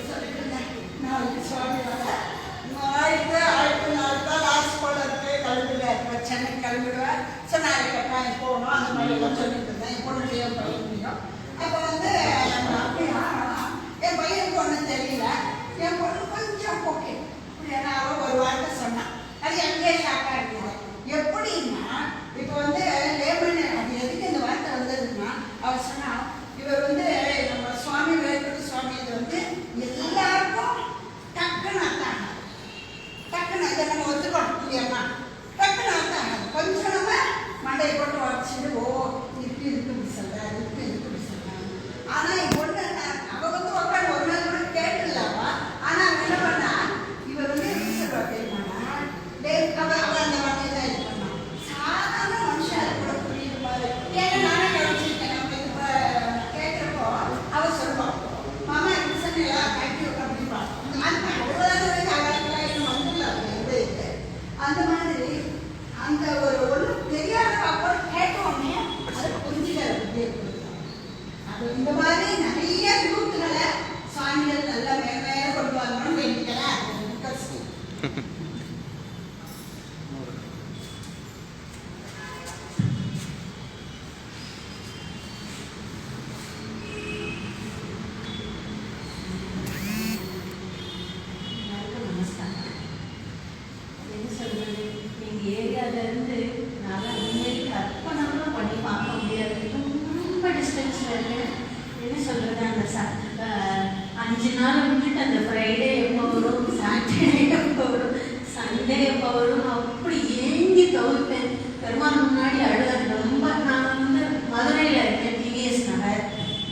சொல்லிட்டு இருந்தேன். நாளைக்கு சுவாமி ஆயிரத்து நாள் லாஸ்ட் போல இருக்கு கிளம்பிடுவேன். சென்னை கிளம்பிடுவேன். ஸோ நாளைக்கு கட்டாயம் போகணும். அந்த மாதிரி எல்லாம் சொல்லிட்டு இருந்தேன். என் பொண்ணுடைய பையனையும் அப்போ வந்து அப்படியா என் பையனுக்கு ஒன்றும் தெரியல. என் பொண்ணு கொஞ்சம் ஓகே அப்படின்னா அவன் ஒரு வார்த்தை சொன்னான். அது எங்கே ஷாக்காக இருக்குது. எப்படின்னா இப்போ வந்து லேமன் அது எதுக்கு இந்த வார்த்தை வந்ததுன்னா அவர் சொன்னால் இவர் வந்து நம்ம சுவாமி வேலுக்கு சுவாமி இது வந்து எல்லாருக்கும் டக்குன்னு அர்த்தம் ஆகாது. டக்குன்னு அதை நம்ம ஒத்துக்கணும் இல்லையம்மா. டக்குன்னு அர்த்தம் ஆகாது. கொஞ்சம் நம்ம மண்டையை போட்டு உடச்சிட்டு இருக்கு இப்படி சொல்கிறேன் இருக்கு இப்படி சொல்கிறேன். ஆனால் இப்போ ஒன்று அவள் வந்து உட்காந்து ஒரு நாள் கூட கேட்டுடலாமா. ஆனால் என்ன பண்ணா இவர் வந்து எப்படி சொல்லுவா தெரியுமாண்ணா அவள் அந்த வகையை தான் இது பண்ணான். சாதாரண மனுஷன் அதை கூட புரியுது பாரு. ஏன்னா நானே கவனிச்சிருக்கேன். நம்ம இப்போ கேட்குறப்போ அவள் சொல்லுவாள் மாமா இப்படி சொன்னியா தேங்க்யூ அப்படிப்பா. அந்த மாதிரி அந்த ஒரு ஒன்றும் தெரியாத அப்புறம் கேட்டோன்னே அதை புரிஞ்சுக்கிறது. அது இந்த மாதிரி நிறைய யூத்துகளை சுவாமிகள் நல்லா மேலே கொண்டு வரணும்னு வேண்டிக்கிறேன். என்ன சொல்கிறது, அந்த 5 நாள் விட்டுட்டு அந்த ஃப்ரைடே எப்போ வரும், சாட்டர்டே எப்போ வரும், சண்டே எப்போ வரும், அப்படி ஏங்கி தவிர்ப்பேன். பெருமாள் முன்னாடி அழுத ரொம்ப. நான் வந்து மதுரையில் இருக்கேன், டிவிஎஸ் நகர்.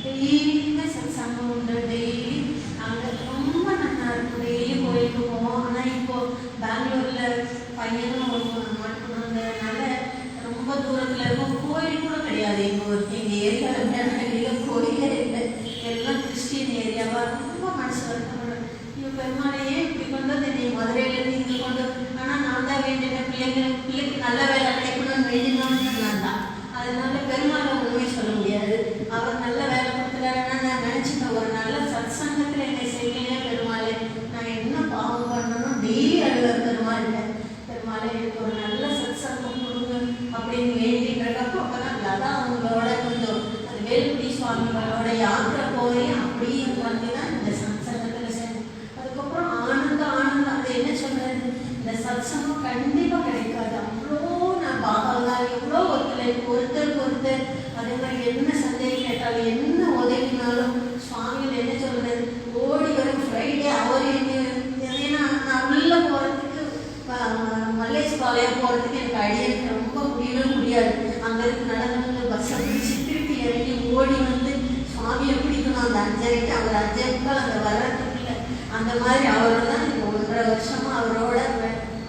டெய்லியுமே சத்சங்கம் உண்டு, டெய்லி அங்கே ரொம்ப நல்லா இருக்கும். டெய்லி கோயிலுக்கு போவோம். ஆனால் இப்போது பெங்களூரில் பையனும் மாட்டணுங்கிறதுனால ரொம்ப தூரத்தில் இருக்கும். கோயில் கூட கிடையாது எங்கள் ஏரியாவில். மேலே கோயிலே இல்லை, எல்லாம் கிறிஸ்டின் ஏரியாவாக ரொம்ப மனசு வருத்தப்படும். இப்போ பெருமாளையே இப்படி கொண்டு வந்து நீ மதுரையிலேருந்து இங்கே கொண்டு. ஆனால் நான் தான் வேண்டிய பிள்ளைக்கு நல்ல வேலை கிடைக்கணும்னு வேண்டினோன்னு நான் தான். அதனால பெருமாளை ஒன்றுமே சொல்ல முடியாது. அவர் நல்ல வேலை கொடுத்துட்டாருன்னா நான் நினச்சிப்பேன், ஒரு நல்ல சத்சங்கத்தில் என்னை செய்யலையே பெருமாளே, நான் என்ன பாவம் பண்ணணும் டெய்லி அழுவார் பெருமாள்கிட்ட. பெருமாளை எனக்கு ஒரு நல்ல சத்சங்கம் கொடுங்க அப்படின்னு வேண்டிக்கிறப்போ அப்போ தான் லதா அவங்களோட கொஞ்சம் அது வேலுக்குடி சுவாமிகளோட யாத்திரை போய் அப்படியே வந்து தான் இந்த சத்சங்கத்தில் சேர்ந்தேன். அதுக்கப்புறம் ஆனந்தம். அது என்ன சொல்கிறது, இந்த சத்சங்கம் கண்டிப்பாக கிடைக்காது. அவ்வளோ நான் பாகவதால் எவ்வளோ ஒருத்தருக்கு ஒருத்தர் அதே மாதிரி என்ன சந்தேகம் கேட்டாலும் என்ன உதவினாலும் சுவாமிகள் என்ன சொல்கிறது, ஓடி வரும். ஃப்ரைடே அவர் ஏன்னா நான் உள்ளே போகிறதுக்கு மல்லேஸ்பாளையம் போகிறதுக்கு எனக்கு அடியனுக்கு ரொம்ப முடியாது. அங்கேருந்து நடந்து பஸ்ஸை பிடிச்சி திருப்பி இறங்கி ஓடி வந்து சுவாமியை பிடிக்கணும். அந்த 5:30க்கு அவர் 5:30 அங்கே வர்றதுக்குள்ள அந்த மாதிரி அவரோட தான் இந்த 1.5 வருஷமாக அவரோட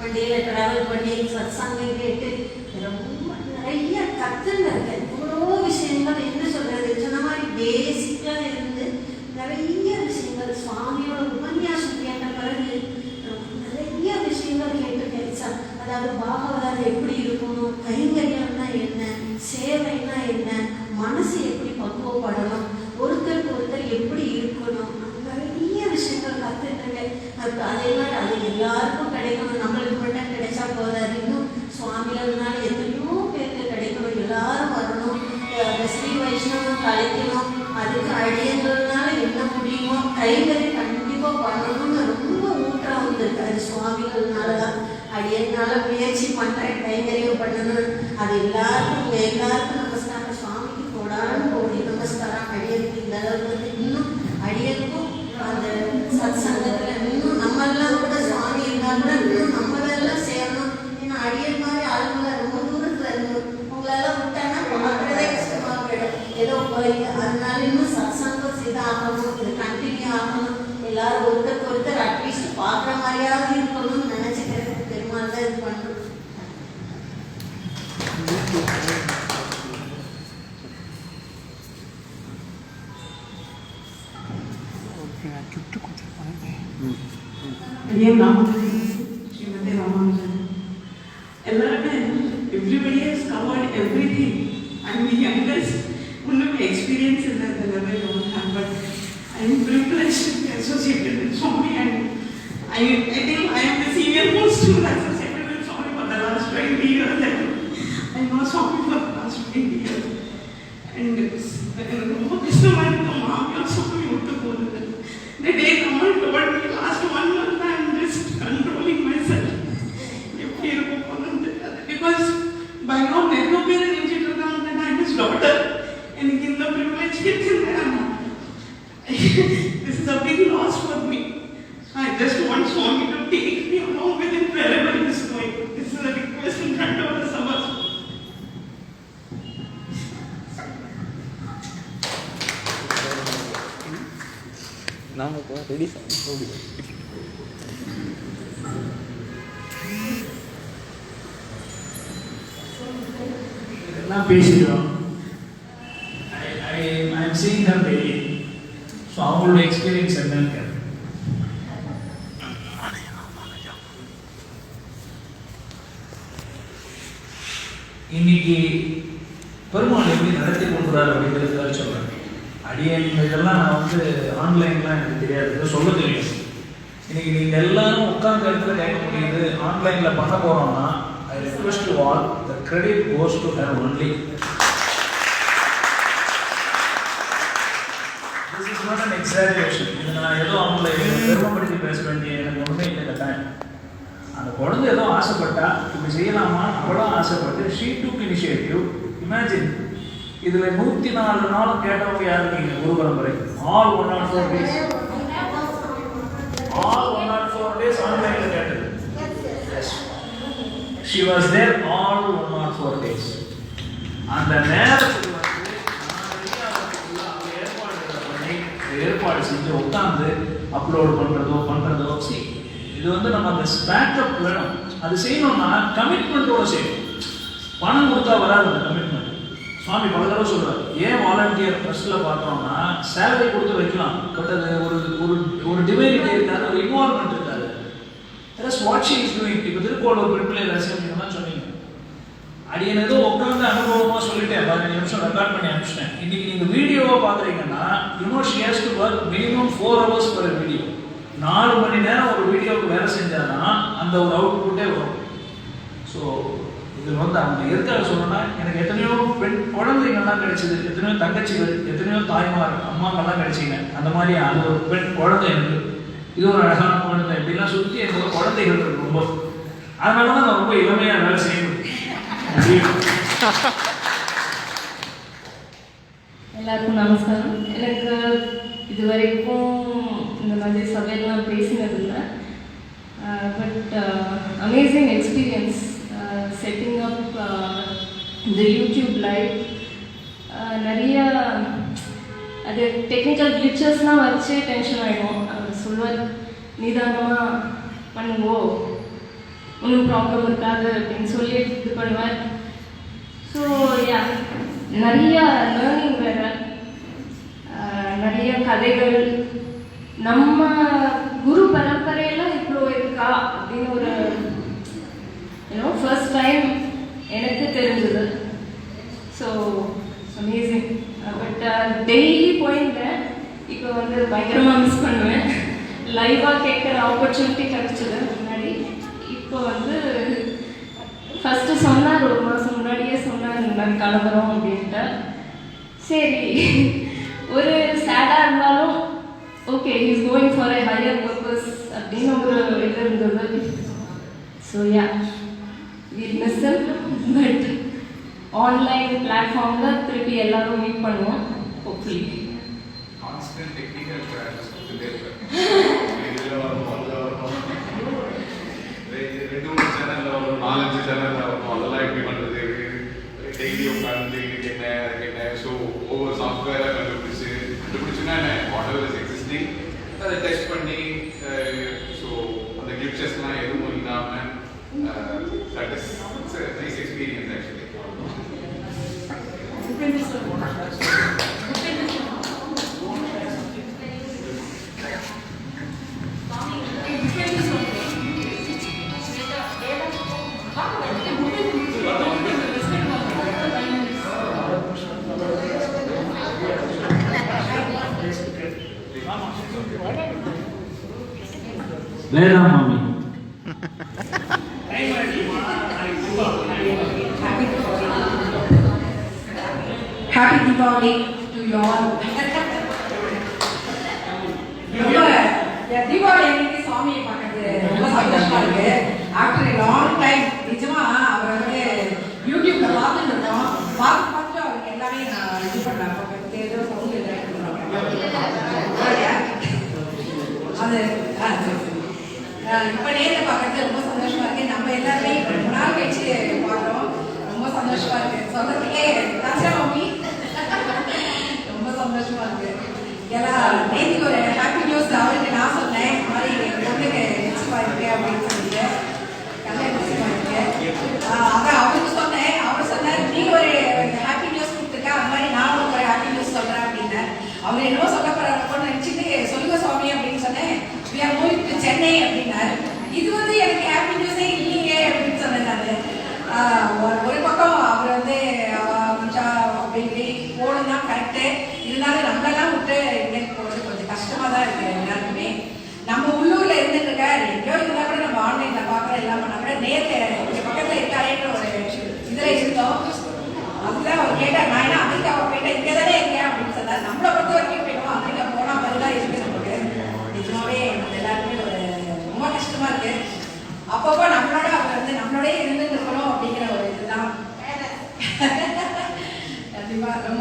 வண்டியில் ட்ராவல் பண்ணி சத்சங்கம் கேட்டு ரொம்ப நிறைய கற்றுன்னு இருக்கேன். இவ்வளோ விஷயங்கள் என்ன சொல்கிறது, சொன்ன மாதிரி பேசிக்காக இருந்து நிறைய விஷயங்கள் சுவாமியோட உபன்யாசம் கேட்ட பிறகு நிறைய விஷயங்கள் கேட்டிருக்கேன். அதாவது பாகவதால் எப்படி இருக்கணும், கைங்கரியம்னா என்ன, சேவைன்னா என்ன, மனசு எப்படி பக்குவப்படணும், ஒருத்தருக்கு ஒருத்தர் எப்படி இருக்கணும், நிறைய விஷயங்கள் கற்றுட்டுருக்கேன். அதே மாதிரி அது எல்லாருக்கும் கிடைக்கணும், நம்மளுக்கு மட்டும் கிடைச்சா போதாது. இன்னும் சுவாமிகள்னால எத்தனையோ பேருக்கு கிடைக்கணும், எல்லாரும் வரணும், ஸ்ரீ வைஷ்ணவம் கலைக்கணும். அதுக்கு அடியங்கள்னால என்ன முடியுமோ கைங்கரியம் கண்டிப்பாக பண்ணணும்னு ரொம்ப ஊற்றம் வந்திருக்கு. அது சுவாமிகள்னால தான். அடியனால முயற்சி பண்ணுறேன், கைங்கரியம் பண்ணணும். அது எல்லாருக்கும் நமஸ்காரம். சுவாமிக்கு கோடி நமஸ்காரம். அடியனுக்கு இந்த அளவுக்கு வந்து இன்னும் அடியனுக்கும் அந்த சத் சங்கத்தில் இன்னும் நம்மெல்லாம் கூட சுவாமி இருந்தால் கூட இன்னும் நம்மளெல்லாம் சேரணும். ஏன்னா அடியன் மாதிரி ஆளுங்களை ரொம்ப தூரத்தில் இருக்கணும். உங்களெல்லாம் விட்டாங்கன்னா பார்க்குறதே கஷ்டமாக போயிடும். ஏதோ போயிங்க. அதனால இன்னும் சத் சங்கம் இதாகணும், இது கண்டினியூ ஆகணும். எல்லாரும் ஒருத்தருக்கு ஒருத்தர் அட்லீஸ்ட் பார்க்குற மாதிரியாவது இருக்கணும்னு நினச்சிக்கிறேன். பெருமாள் தான் இது பண்ணணும். ஸ்ரீமதி ராமானுஜன். எல்லாருமே everybody has covered everything. I'm the youngest. ஒன்றும் எக்ஸ்பீரியன்ஸ் இல்லை அந்த level one have. But I am privileged to be associated with Swami, and I think I am the senior most to be associated with Swami for the last 20 years. I know Swami for the last 20 years. And ரொம்ப கஷ்டமாக இருக்கு. மாமியார் Swami விட்டு போகிறது. The day Kamal told me last 1 month, I am just controlling myself. எப்படி இருக்கும் போகிறது. Because by now நிறைய பேர் நினைச்சிட்டு இருக்காங்க that I am his daughter. எனக்கு இந்த privilege கிடைச்சிருந்தேன். This is a big loss for me. I just want Swami to take me along with him wherever he is going. This is a request in front of the Sabha. நாங்கள் ready இதெல்லாம் பேசிடுறோம். I am seeing them daily. So அவங்களோட experience என்னன்னு கேட்குறேன். இன்னைக்கு பெருமாள் எப்படி நடத்தி கொண்டுறாரு அப்படிங்கிறதுக்காக சொல்கிறேன். அடியன் இதெல்லாம் நான் வந்து ஆன்லைன்லாம் எனக்கு தெரியாது, சொல்ல தெரியும். இன்னைக்கு நீங்கள் எல்லாரும் உட்கார்ந்த இடத்துல கேட்க முடியுது. ஆன்லைனில் பண்ண போகிறோம்னா I request to all the credit goes to her only. This is not an exaggeration. இது நான் ஏதோ அவங்கள பெருமைப்படுத்தி பேச வேண்டிய எனக்கு ஒன்றுமே இல்லை கட்டாயம். அந்த குழந்தை ஏதோ ஆசைப்பட்டா இப்படி செய்யலாமா, அவ்வளோ ஆசைப்பட்டு ஷீ டுக் இனிஷியேட்டிவ். இமேஜின் இதில் 104 நாளும் கேட்டவங்க யார் இருக்கீங்க? குரு பரம்பரை ஆல் 104 days, ஆல் 104 days ஆன்லைனில் கேட்டது. She was there all 104 days. அந்த நேரத்துக்கு ஏற்பாடு செஞ்சு உட்காந்து அப்லோட் பண்ணுறதோ இது நம்ம அந்த பேக்கப் வேணும். அது செய்யணும்னா கமிட்மெண்ட்டோட செய்யணும். பணம் கொடுத்தா வராது அந்த கமிட்மெண்ட். சுவாமி பல தடவை சொல்றாரு, ஏன் வாலண்டியர் ட்ரஸ்ட்டில் பார்த்தோம்னா சேலரி கொடுத்து வைக்கலாம், பட் அது ஒரு டிவைனிட்டி இருக்காது, ஒரு இன்வால்மெண்ட் இருக்காது. That's what she is doing. இப்போ திருக்கோளூர் பெண்பிள்ளை ரகசியம் சொன்னீங்க, அடியன் ஏதோ உட்காந்து அனுபவமாக சொல்லிட்டேன், 15 நிமிஷம் ரெக்கார்ட் பண்ணி அனுப்பிச்சிட்டேன். இன்னைக்கு நீங்கள் வீடியோவாக பார்க்குறீங்கன்னா she has to work minimum 4 hours per video. 4 மணி நேரம் ஒரு வீடியோவுக்கு வேலை செஞ்சாதான் அந்த ஒரு அவுட்புட்டே வரும். ஸோ இதில் அவங்க எதுக்காக சொல்லணும்னா, எனக்கு எத்தனையோ பெண் குழந்தைங்கள்லாம் கிடைச்சிது, எத்தனையோ தங்கச்சிகள், எத்தனையோ தாய்மார் அம்மாக்கள்லாம் கிடைச்சிங்க. அந்த மாதிரி அது ஒரு பெண் குழந்தை எனக்கு, இது ஒரு அழகான குழந்தை, இப்படிலாம் சுற்றி எனக்கு ஒரு குழந்தைகள் இருக்கு ரொம்ப. அதனால தான் நான் ரொம்ப இளமையாக வேலை செய்ய முடியும். எல்லாருக்கும் நமஸ்காரம். எனக்கு இது வரைக்கும் இந்த மாதிரி சபையெல்லாம் பேசினதில்லை, but amazing experience setting up இந்த யூடியூப் லைவ். நிறைய அது டெக்னிக்கல் கிளிச்சஸ்லாம் வச்சு டென்ஷன் ஆகிடும். அவர் சொல்வார், நிதானமாக பண்ணுங்கோ, ஒன்றும் ப்ராப்ளம் இருக்காது அப்படின்னு சொல்லி இது பண்ணுவார். ஸோ நிறைய லேர்னிங் வேறு, நிறைய கதைகள். நம்ம குரு பரம்பரையெல்லாம் இவ்வளோ இருக்கா அப்படின்னு ஒரு ஃபர்ஸ்ட் டைம் எனக்கு தெரிஞ்சது. So amazing. பட் டெய்லி போயிருந்தேன், இப்போ பயங்கரமாக மிஸ் பண்ணுவேன். லைவாக கேட்குற ஆப்பர்ச்சுனிட்டி கிடச்சிது முன்னாடி. இப்போ ஃபஸ்ட்டு சொன்னார், 1 மாதம் முன்னாடியே சொன்னார் இந்த மாதிரி கலந்துரும் அப்படின்ட்டு. சரி, ஒரு சேடாக இருந்தாலும் okay, is going for a higher purpose அப்படின்னு ஒரு இது இருந்தது. So we miss him. But online பிளாட்ஃபார்மில் திருப்பி எல்லாரும் மீட் பண்ணுவோம் ஹோப்ஃபுல்லி. கான்ஸ்டன்ட் டெக்னிக்கல் கிராஷஸ் சேனல்ல ஒரு 4-5 சேனல்ல வரும், அதெல்லாம் எப்படி பண்றது, டெய்லி உட்காந்து என்ன ஸோ ஒவ்வொரு சாஃப்ட்வேரை கண்டுபிடிச்சுன்னா வாட் எவர் இஸ் எக்ஸிஸ்டிங் அதை டெஸ்ட் பண்ணி ஸோ அந்த கிளிச்சஸ்லாம் எதுவும் இல்லாமல் that is nice experience actually. Veda மாமி Happy Diwali to you all. Deepavali அன்னைக்கு சுவாமியை பார்க்கறது ரொம்ப சந்தோஷமா இருக்கு. ஆஃப்டர் எ லாங் டைம் நிஜமா அவர் யூடியூப்ல பார்த்துட்டு இருக்கோம். பார்த்து அவருக்கு எல்லாமே நான் இது பண்ணேன். ஏதோ சவுண்ட் அது இப்போ நேரில் பார்க்கறது ரொம்ப சந்தோஷமா இருக்கு. நம்ம எல்லாருமே ரொம்ப நாள் கழிச்சு பார்க்குறோம், ரொம்ப சந்தோஷமா இருக்கு. சொல்றதுக்கே மாமி ரொம்ப சந்தோஷமா இருக்கு. ஏன்னா நேற்றுக்கு ஒரு ஹாப்பி நியூஸ் அவருக்கு நான் சொன்னேன், இந்த மாதிரி பொண்ணுக்கு நிச்சயமா இருக்கு அப்படின்னு சொல்லிட்டு, கல்யாணம் நிச்சயமா இருக்கு. அதான் அவருக்கு சொன்னேன். அவர் சொன்னார், நீ ஒரு ஹாப்பி நியூஸ் கொடுத்துருக்க, அது மாதிரி நானும் ஒரு ஹாப்பி நியூஸ் சொல்றேன் அப்படின்னு. அவர் என்னவோ சொல்ல போறாரு நினைச்சிட்டு சொல்லுங்க சுவாமி அப்படின்னு சொன்னேன். We are moving to Chennai அப்படின்னாரு. இது எனக்கு ஹாப்பி நியூஸே இல்லையே அப்படின்னு சொன்னேன் நான். ஒரு பக்கம் அவர் அப்படி போகணும்னா கரெக்டு, இருந்தாலும் நம்மளெல்லாம் விட்டு எங்கேயும் போகிறது கொஞ்சம் கஷ்டமாக தான் இருக்குது எல்லாருக்குமே. நம்ம உள்ளூரில் இருந்துட்டு இருக்காரு, எங்கேயோ இருந்தால் கூட நம்ம ஆன்லைனில் பார்க்குறோம், எல்லாம் பண்ணால் கூட நேரில் இங்கே பக்கத்தில் இருக்காரேன்ற ஒரு இதில் இருந்தோம். அதுதான் அவர் கேட்டார், நான் என்ன அமெரிக்காவை போயிட்டேன், இங்கே தானே இருக்கேன் அப்படின்னு சொன்னார். நம்மளை பொறுத்த வரைக்கும் போயிட்டோம், அமெரிக்கா போனால் மாதிரி தான் இருக்குது நமக்கு. நிஜமாவே நம்ம எல்லாருமே ரொம்ப கஷ்டமா இருக்கு. அப்பப்போ நம்மளோட அவர் நம்மளோடய இருந்துட்டு இருக்கணும் அப்படிங்கிற ஒரு இதுதான். கண்டிப்பா ரொம்ப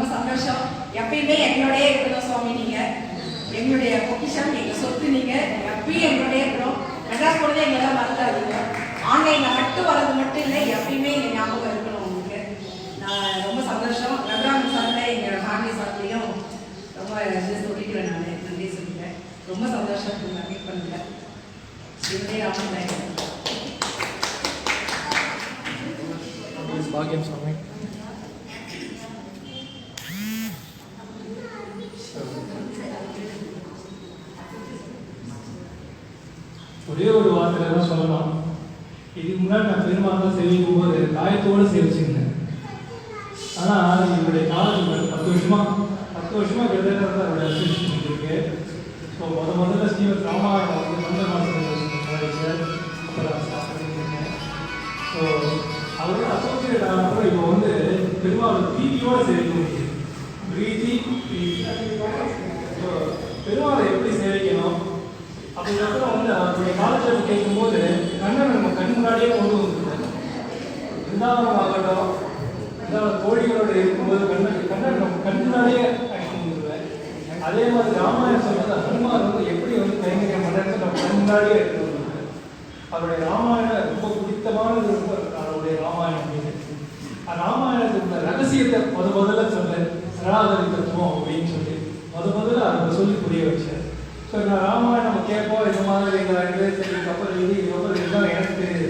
எப்பயுமே எங்களோடய இருக்கணும் சுவாமி. நீங்கள் எங்களுடைய பொக்கிஷம், எங்கள் சொத்து. நீங்கள் எப்பயும் எங்களோடய இருக்கிறோம். மெட்ராஸ் போனதே எங்களால் மறக்காதீங்க. ஆன்லைனில் மட்டும் வர்றது மட்டும் இல்லை, எப்பயுமே எங்கள் ஞாபகம் இருக்கணும் உங்களுக்கு. நான் ரொம்ப சந்தோஷம். ரகுராமன் சார்பில் எங்கள் ஃபேமிலி சார்பிலையும் ரொம்ப சொல்லிக்கிறேன். நான் நன்றி சொல்லிக்கிறேன். ரொம்ப சந்தோஷம் மீட் பண்ணுறேன். இதுவே ராமன் பாக்கியம் சுவாமி. ஒரே ஒரு வார்த்தையில தான் சொல்லலாம். இதுக்கு முன்னாடி நான் பெருமாள் தான் சேவிக்கும் போது காயத்தோடு சேவிச்சிருந்தேன். ஆனால் இவருடைய காலேஜ் 10 வருஷமா கிட்டத்தட்ட அவருடைய அசோசியேஷன் இருக்கு. ஸோ முதல்ல ஸ்ரீமத் ராமாயணம் வந்து வந்த மாதம் அப்புறம் பண்ணியிருக்கேன். ஸோ அவரோட அசோசியேட் ஆனப்போ இப்போ வந்து பெருமாள் பிரீத்தியோடு சேவிக்க முடியுது. பிரீத்தி ஸோ பெருமாளை எப்படி சேவிக்கணும் அப்படிங்கிறப்ப வந்து அவருடைய காலேஜ் கேட்கும்போது கண்ணன் நம்ம கண் முன்னாடியே கொண்டு வந்துருக்காரு. பிருந்தாவனம் ஆகட்டும், தோழிகளோட இருக்கும்போது கண்ணன் நம்ம கண் முன்னாடியே ஆக்ஷன் வந்துருவேன். அதே மாதிரி ராமாயணம் சொல்றது ஹனுமார் வந்து எப்படி வந்து கைங்கரியம் பண்ணுறது நம்ம கண் முன்னாடியே எடுத்து வந்துருவேன். அவருடைய ராமாயணம் ரொம்ப பிடித்தமானது அவருடைய ராமாயணம் அப்படின்னு. ராமாயணத்துக்கு ரகசியத்தை முதல்ல சொல்ல சராதரி தத்துவம் அப்படின்னு சொல்லி முதல்ல அதை சொல்லி புரிய வச்சேன். ஸோ நான் ராமாயணம் நம்ம கேட்போம், இந்த மாதிரி இதுக்கப்புறம் இதுதான் எனக்கு தெரியுது.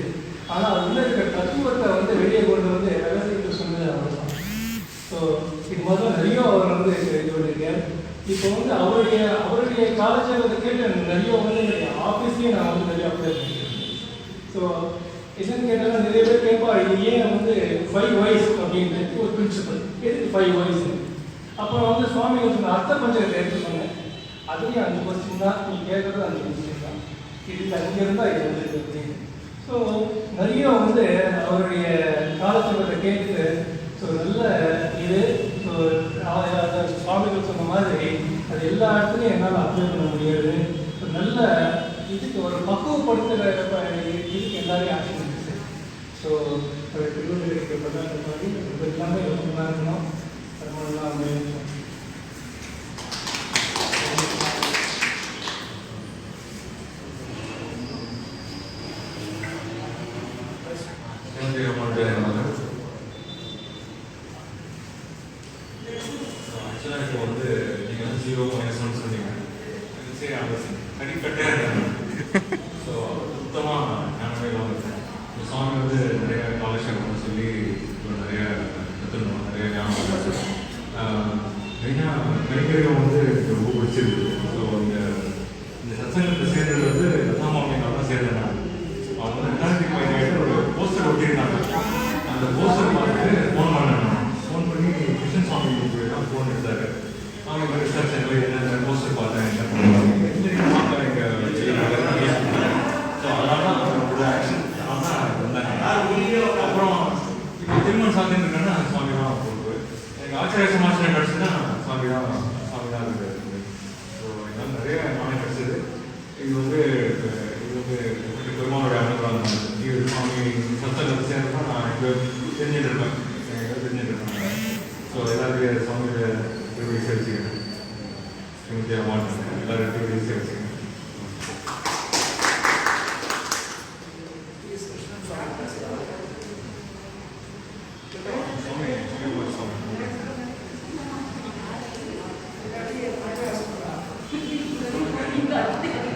ஆனால் அது உள்ள இருக்கிற தத்துவத்தை வந்து வெளியே கொண்டு வந்து ரகசியத்தை சொன்னது அவர் தான். ஸோ இது முதல்ல நிறைய அவர் வந்து இது பண்ணியிருக்கார். இப்போ வந்து அவருடைய காலேஜில் வந்து கேட்டு நிறைய வந்து என்னுடைய ஆஃபீஸ்லேயும் நான் வந்து நிறைய அப்ளை பண்ணியிருக்கேன். ஸோ என்னன்னு கேட்டால் நிறைய பேர் கேட்பா, இது ஏன் வந்து 5 Whys அப்படின்ட்டு ஒரு பிரின்சிபல், எதுக்கு 5 Whys? அப்புறம் வந்து சுவாமி வந்து அர்த்த பஞ்சகத்தை எடுத்து சொன்னேன். அதுலேயும் 5 கொஸ்டின் தான், நீ கேட்குறது 5 கொஸ்டின் தான். இதுக்கு அங்கே இருந்தால் இது வந்து அப்படின்னு. ஸோ நிறைய வந்து அவருடைய காலச்சக்கரத்தை கேட்டு ஸோ நல்ல இது ஸோ சுவாமிகள் சொன்ன மாதிரி அது எல்லா இடத்துலையும் என்னால் அப்ளை பண்ண முடியாது. ஸோ நல்ல இதுக்கு ஒரு பக்குவப்படுத்துகிற இதுக்கு எல்லாரையும் ஆக்ஷன் இருக்குது. ஸோ திருவள்ளுவருக்கு பண்ணாத மாதிரி இது எல்லாமே ரொம்ப இருக்கணும். அதனால ஆக்சுவலாக இப்போ வந்து நீங்கள் வந்து 0-1 சொன்னீங்க. சரி, அந்த அடிப்பட்ட ஸோ சுத்தமாக ஞானமே இல்லாமல் இருக்கேன். சுவாமி வந்து நிறைய காலக்ஷேபம்னு சொல்லி நிறைய கற்றுக்கணும், நிறைய ஞானம். மெயினாக கைகரியம் வந்து எனக்கு ரொம்ப பிடிச்சிருக்கு. ஸோ இந்த சத்சங்கத்தை சேர்ந்தது வந்து ரத்னாமாமியினால தான் சேர்ந்தேன். அவங்க வந்து 2017 ஒரு போஸ்டர் ஒட்டியிருந்தாங்க. அந்த போஸ்டர் பார்த்துட்டு ஃபோன் பண்ணேன். ஃபோன் பண்ணி கிருஷ்ணன் சுவாமி தான் ஃபோன் எடுத்தார். அவங்க மாதிரி ரிசர்ச்சரில் என்ன போஸ்டர் பார்த்தேன், என்ன பண்ணுவாங்க எங்கள் ஸோ அதனால தான் அவங்களோட ஆக்ஷன் தான் வந்தாங்க. அப்புறம் இப்போ திருமணம் சாத்தியம் இருக்குன்னா சுவாமி தான் பொறுப்பு. எங்கள் ஆச்சாரிய சமாச்சாரம் கிடச்சுன்னா சுவாமி தான் இருக்காரு. ஸோ இதெல்லாம் நிறைய ஞானம் கிடச்சிது. இது வந்து பெருமாளுடைய அனுகிரகம். இது சுவாமி சத்தத்தை சேர்ந்தா நான் இப்போ தெரிஞ்சுட்டு இருப்பேன். ஸோ எல்லாருடைய சுவாமியோட திருவிழி சேவிச்சுக்கிறேன். ஸ்ரீமதியாக மாட்டேன் எல்லாரும் திருவிழி சேவிச்சுக்கிறேன். Thank you.